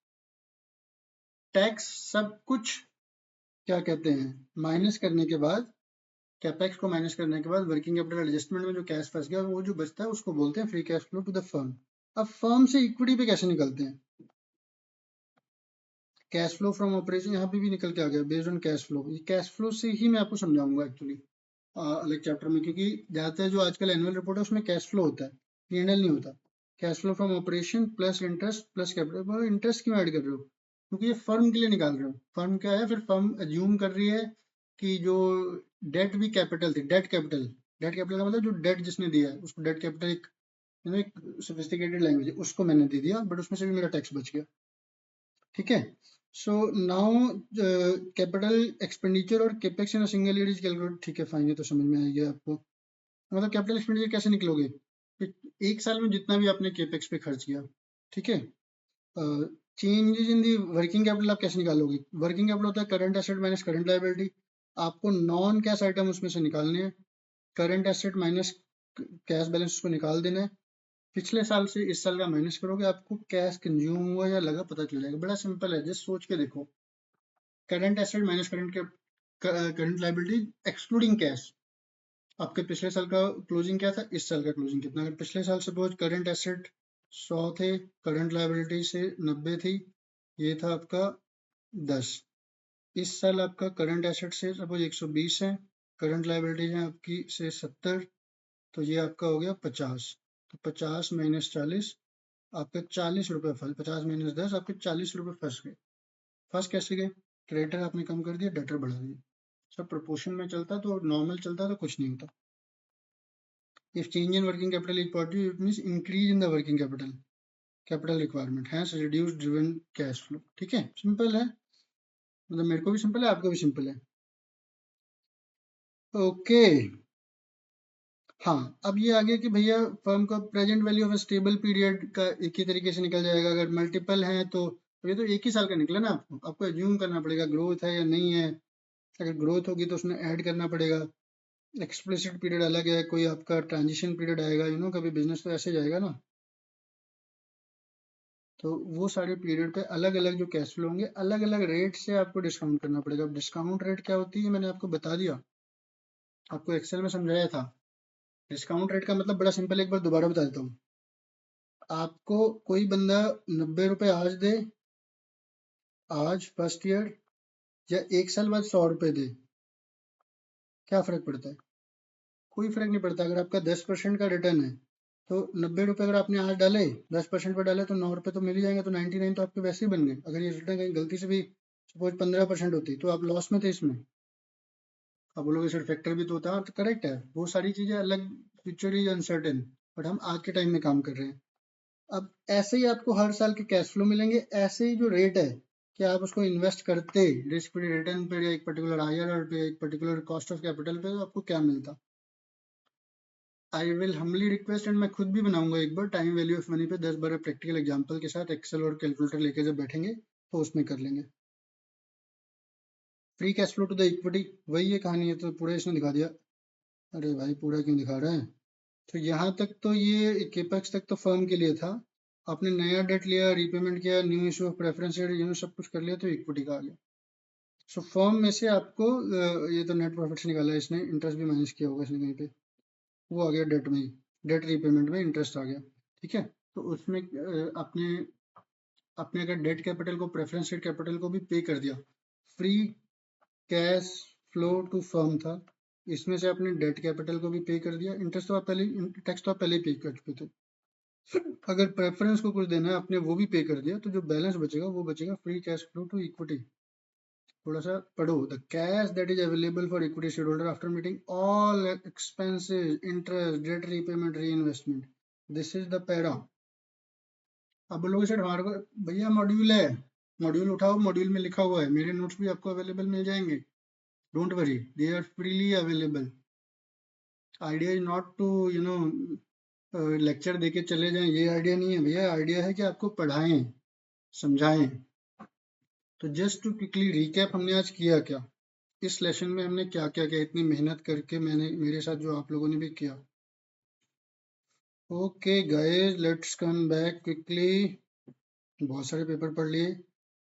टैक्स सब कुछ क्या कहते हैं माइनस करने के बाद, कैपेक्स को माइनस करने के बाद वर्किंग कैपिटल एडजस्टमेंट में जो कैश फंस गया वो जो बचता है उसको बोलते हैं free cash flow to the firm. अब फर्म से इक्विटी पे कैसे निकलते हैं, कैश फ्लो फ्रॉम ऑपरेशन यहाँ पे भी निकल के आ गया बेस्ड ऑन कैश फ्लो। ये कैश फ्लो से ही मैं आपको समझाऊंगा एक्चुअली अलग चैप्टर में, क्योंकि ज्यादातर जो आजकल एनुअल रिपोर्ट है उसमें कैश फ्लो होता है, P&L नहीं होता। Cash flow from operation plus interest plus capital, interest क्यों ऐड कर रहे हो, क्योंकि ये फर्म के लिए निकाल रहे हो। फर्म क्या है, फिर फर्म अज्यूम कर रही है कि जो डेट भी कैपिटल थी, डेट कैपिटल, डेट कैपिटल का मतलब जो डेट जिसने दिया है उसको डेट कैपिटल, एक सोफिस्टिकेटेड लैंग्वेज है, उसको मैंने दे दिया, बट उसमें से भी मेरा टैक्स बच गया, ठीक है। सो नाउ कैपिटल एक्सपेंडिचर और capex in single year is calculated, ठीक है फाइन, ये तो समझ में आएगा आपको। मतलब कैपिटल एक्सपेंडिचर कैसे निकलोगे, एक साल में जितना भी आपने केपेक्स पे खर्च किया, ठीक है, changes in the working capital आप कैसे निकालोगे? वर्किंग कैपिटल होता है current asset minus current liability. आपको नॉन कैश आइटम उसमें से निकालने हैं। Current asset minus cash balance उसको निकाल देना है। पिछले साल से इस साल का माइनस करोगे, आपको कैश कंज्यूम हुआ या लगा पता चल जाएगा। बड़ा सिंपल है, जस्ट सोच के देखो। Current asset minus current liability excluding cash. आपके पिछले साल का क्लोजिंग क्या था, इस साल का क्लोजिंग कितना। अगर पिछले साल सपोज करंट एसेट 100 थे, करंट लायबिलिटी से 90 थी, ये था आपका 10। इस साल आपका करंट एसेट से सपोज 120 है, करंट लायबिलिटी है आपकी से 70, तो ये आपका हो गया 50। तो 50 माइनस 40, आपके 40 रुपये फंस। 50 माइनस 10, आपके 40 रुपये फंस गए। फंस कैसे गए? क्रेडिटर आपने कम कर दिया, डेटर बढ़ा दिया। सब प्रोपोर्शन में चलता तो नॉर्मल चलता तो कुछ नहीं होता। If change in working capital is positive, it means increase in the working capital requirement, hence reduced driven cash flow। ठीक है, सिंपल है, मतलब मेरे को भी सिंपल है, आपको भी सिंपल है। ओके, हाँ, अब ये आ गया कि भैया फर्म का present value of stable period का एक ही तरीके से निकल जाएगा। अगर मल्टीपल है तो ये तो एक ही साल का निकला ना, आपको एज्यूम करना पड़ेगा ग्रोथ है या नहीं है। अगर ग्रोथ होगी तो उसमें ऐड करना पड़ेगा। एक्सप्लिसिट पीरियड अलग है, कोई आपका ट्रांजिशन पीरियड आएगा, कभी बिजनेस तो ऐसे जाएगा ना। तो वो सारे पीरियड पे अलग अलग जो कैश फ्लो होंगे, अलग अलग रेट से आपको डिस्काउंट करना पड़ेगा। अब डिस्काउंट रेट क्या होती है मैंने आपको बता दिया, आपको एक्सेल में समझाया था। डिस्काउंट रेट का मतलब बड़ा सिंपल, एक बार दोबारा बता देता हूँ। आपको कोई बंदा 90 रुपए आज दे, आज फर्स्ट ईयर, या एक साल बाद 100 रुपए दे, क्या फर्क पड़ता है? कोई फर्क नहीं पड़ता। अगर आपका 10% का रिटर्न है तो 90 रुपए अगर आपने आज डाले, 10% पर डाले, तो 9 रुपए तो मिल ही जाएंगे। तो 99 तो आपके वैसे ही बन गए। अगर ये रिटर्न कहीं गलती से भी सपोज 15% होती तो आप लॉस में थे इसमें। आप बोलोगे सर फैक्टर भी तो होता है, तो करेक्ट है, वो सारी चीजें अलग। फ्यूचर इज अनसर्टेन, बट हम आज के टाइम में काम कर रहे हैं। अब ऐसे ही आपको हर साल के कैश फ्लो मिलेंगे, ऐसे ही जो रेट है कि आप उसको इन्वेस्ट करते रिस्क फ्री रिटर्न पे, या एक पर्टिकुलर आईआरआर पे, एक पर्टिकुलर कॉस्ट ऑफ कैपिटल पे, तो आपको क्या मिलता। I will humbly request, and मैं खुद भी बनाऊंगा एक बार टाइम वैल्यू ऑफ मनी पे 10-12 प्रैक्टिकल एग्जांपल के साथ, एक्सेल और कैलकुलेटर लेके जब बैठेंगे तो उसमें कर लेंगे। Free cash flow to the equity, वही ये कहानी है, तो पूरा इसने दिखा दिया। अरे भाई पूरा क्यों दिखा रहा है? तो यहाँ तक तो ये केपेक्स तक तो फर्म के लिए था। आपने नया डेट लिया, रीपेमेंट किया, new issue of preference share, सब कुछ कर लिया, तो इक्विटी का आ गया। सो फर्म में से आपको ये तो नेट प्रॉफिट से निकाला है इसने, इंटरेस्ट भी माइनस किया होगा इसने कहीं पे, वो आ गया डेट में ही। डेट रीपेमेंट में इंटरेस्ट आ गया। ठीक है, तो उसमें आपने अपने अगर डेट कैपिटल को, प्रेफरेंस शेयर कैपिटल को भी पे कर दिया। Free cash flow to firm था, इसमें से आपने डेट कैपिटल को भी पे कर दिया। इंटरेस्ट तो आप पहले, टैक्स तो आप पहले ही पे कर चुके थे। अगर प्रेफरेंस को कुछ देना है आपने वो भी पे कर दिया, तो जो बैलेंस बचेगा वो बचेगा free cash flow to equity. थोड़ा सा पढ़ो। The cash that is available for equity share holder after meeting all expenses, interest, debt repayment, reinvestment, this is the para. अब बोलोगे सर हमारे को भैया मॉड्यूल है, मॉड्यूल उठाओ, मॉड्यूल में लिखा हुआ है, मेरे नोट्स भी आपको अवेलेबल मिल जाएंगे। Don't worry, they are freely available. Idea is not to lecture देके चले जाएं, ये आइडिया नहीं है भैया। आइडिया है कि आपको पढ़ाएं, समझाएं। तो जस्ट टू क्विकली रिकैप, हमने आज किया क्या, इस लेसन में हमने क्या क्या किया, इतनी मेहनत करके मैंने, मेरे साथ जो आप लोगों ने भी किया। Okay guys, let's come back quickly. बहुत सारे पेपर पढ़ लिए।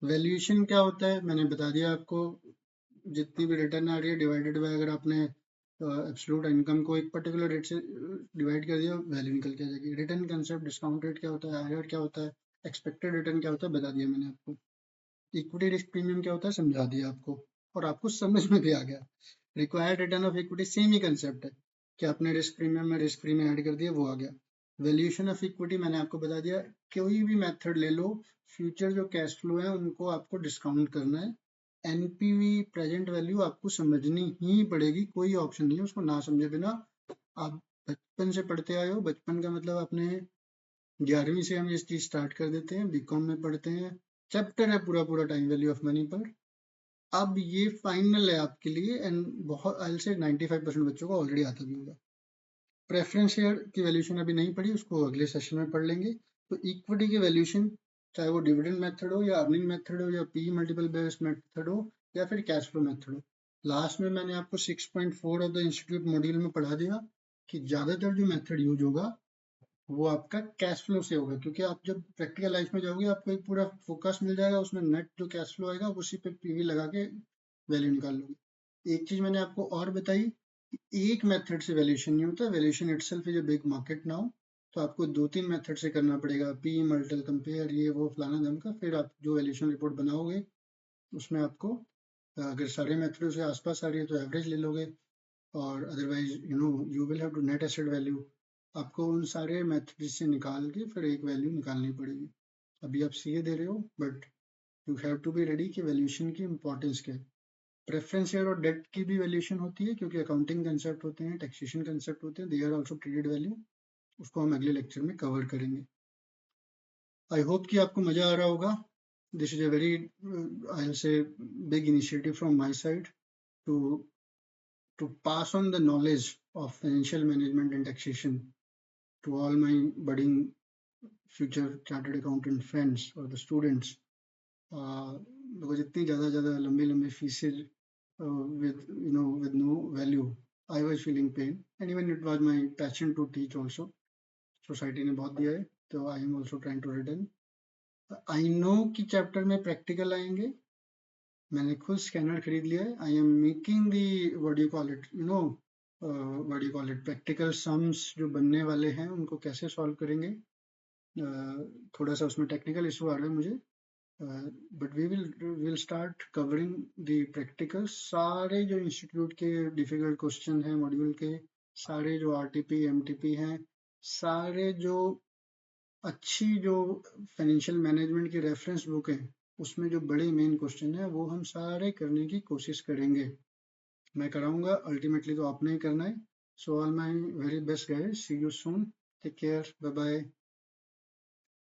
वैल्यूएशन क्या होता है मैंने बता दिया आपको। जितनी भी रिटर्न आ रही है डिवाइडेड बाय, अगर आपने एब्सोल्यूट इनकम को एक पर्टिकुलर रेट से डिवाइड कर दिया, वैल्यू निकल के आ जाएगी। रिटर्न कंसेप्ट, डिस्काउंट रेट क्या होता है, आईआरआर क्या होता है, एक्सपेक्टेड रिटर्न क्या होता है, बता दिया मैंने आपको। इक्विटी रिस्क प्रीमियम क्या होता है, समझा दिया आपको, और आपको समझ में भी आ गया। Required return of equity same he concept है कि आपने रिस्क प्रीमियम में रिस्क फ्री में ऐड कर दिया, वो आ गया। वैल्यूएशन ऑफ इक्विटी मैंने आपको बता दिया, कोई भी मेथड ले लो, फ्यूचर जो कैश फ्लो है उनको आपको डिस्काउंट करना है। एनपीवी, प्रेजेंट वैल्यू आपको समझनी ही पड़ेगी, कोई ऑप्शन नहीं है उसको ना समझे बिना। आप बचपन से पढ़ते आए हो, बचपन का मतलब अपने 11वीं से हम ये चीज स्टार्ट कर देते हैं, बीकॉम में पढ़ते हैं, चैप्टर है पूरा पूरा टाइम वैल्यू ऑफ मनी पर। अब ये फाइनल है आपके लिए, एंड बहुत आई से 95% बच्चों को ऑलरेडी आता भी होगा। प्रेफरेंस शेयर की वैल्यूएशन अभी नहीं पढ़ी, उसको अगले सेशन में पढ़ लेंगे। तो इक्विटी की वैल्यूएशन चाहे वो डिविडेंड मेथड हो या अर्निंग मेथड हो या पी मल्टीपल बेस्ड मेथड हो या फिर कैश फ्लो मेथड हो। लास्ट में मैंने आपको 6.4 ऑफ द इंस्टीट्यूट मॉड्यूल में पढ़ा दिया कि ज़्यादातर जो मेथड यूज होगा वो आपका कैश फ्लो से होगा, क्योंकि आप जब प्रैक्टिकल लाइफ में जाओगे आपको एक पूरा फोकस मिल जाएगा, उसमें नेट जो कैश फ्लो आएगा उसी पे पीवी लगा के वैल्यू निकाल लोगे। एक चीज मैंने आपको और बताई कि एक मेथड से वैल्यूएशन नहीं होता, valuation itself is a big market now. तो आपको 2-3 मेथड से करना पड़ेगा, पी मल्टीपल कंपेयर ये वो फलाना धम का, फिर आप जो वैल्यूएशन रिपोर्ट बनाओगे उसमें आपको अगर सारे मेथडों से आसपास आ रही है तो एवरेज ले लोगे, और otherwise you will have to net asset value. आपको उन सारे मेथड से निकाल के फिर एक वैल्यू निकालनी पड़ेगी। अभी आप सीए दे रहे हो but you have to be ready कि वैल्यूएशन की इंपॉर्टेंस क्या है। प्रेफरेंस शेयर और डेट की भी वैल्यूएशन होती है, क्योंकि अकाउंटिंग कंसेप्ट होते हैं, टैक्सेशन कंसेप्ट होते हैं, they are also traded value. उसको हम अगले लेक्चर में कवर करेंगे। आई होप कि आपको मजा आ रहा होगा। This is a very I will say big initiative from my side to pass on the knowledge of financial management and taxation to all my budding future chartered accountant friends or the students, because इतनी ज़्यादा लंबी लंबी faeces with no value, I was feeling pain, and even it was my passion to teach also. Society ने बहुत दिया है तो I am also trying to return. I know कि चैप्टर में प्रैक्टिकल आएंगे, मैंने खुद स्कैनर खरीद लिया है। I am making the what you call it what you call it practical sums जो बनने वाले हैं उनको कैसे सॉल्व करेंगे। थोड़ा सा उसमें टेक्निकल इशू आ रहा है मुझे, but we will start covering the practical. सारे जो इंस्टीट्यूट के डिफिकल्ट क्वेश्चन हैं मॉड्यूल के, सारे जो आरटीपी एमटीपी हैं, सारे जो अच्छी जो फाइनेंशियल मैनेजमेंट की रेफरेंस बुक है उसमें जो बड़े मेन क्वेश्चन है वो हम सारे करने की कोशिश करेंगे। मैं कराऊंगा, अल्टीमेटली तो आपने ही करना है। So all my very best guys, see you soon, take care, bye bye.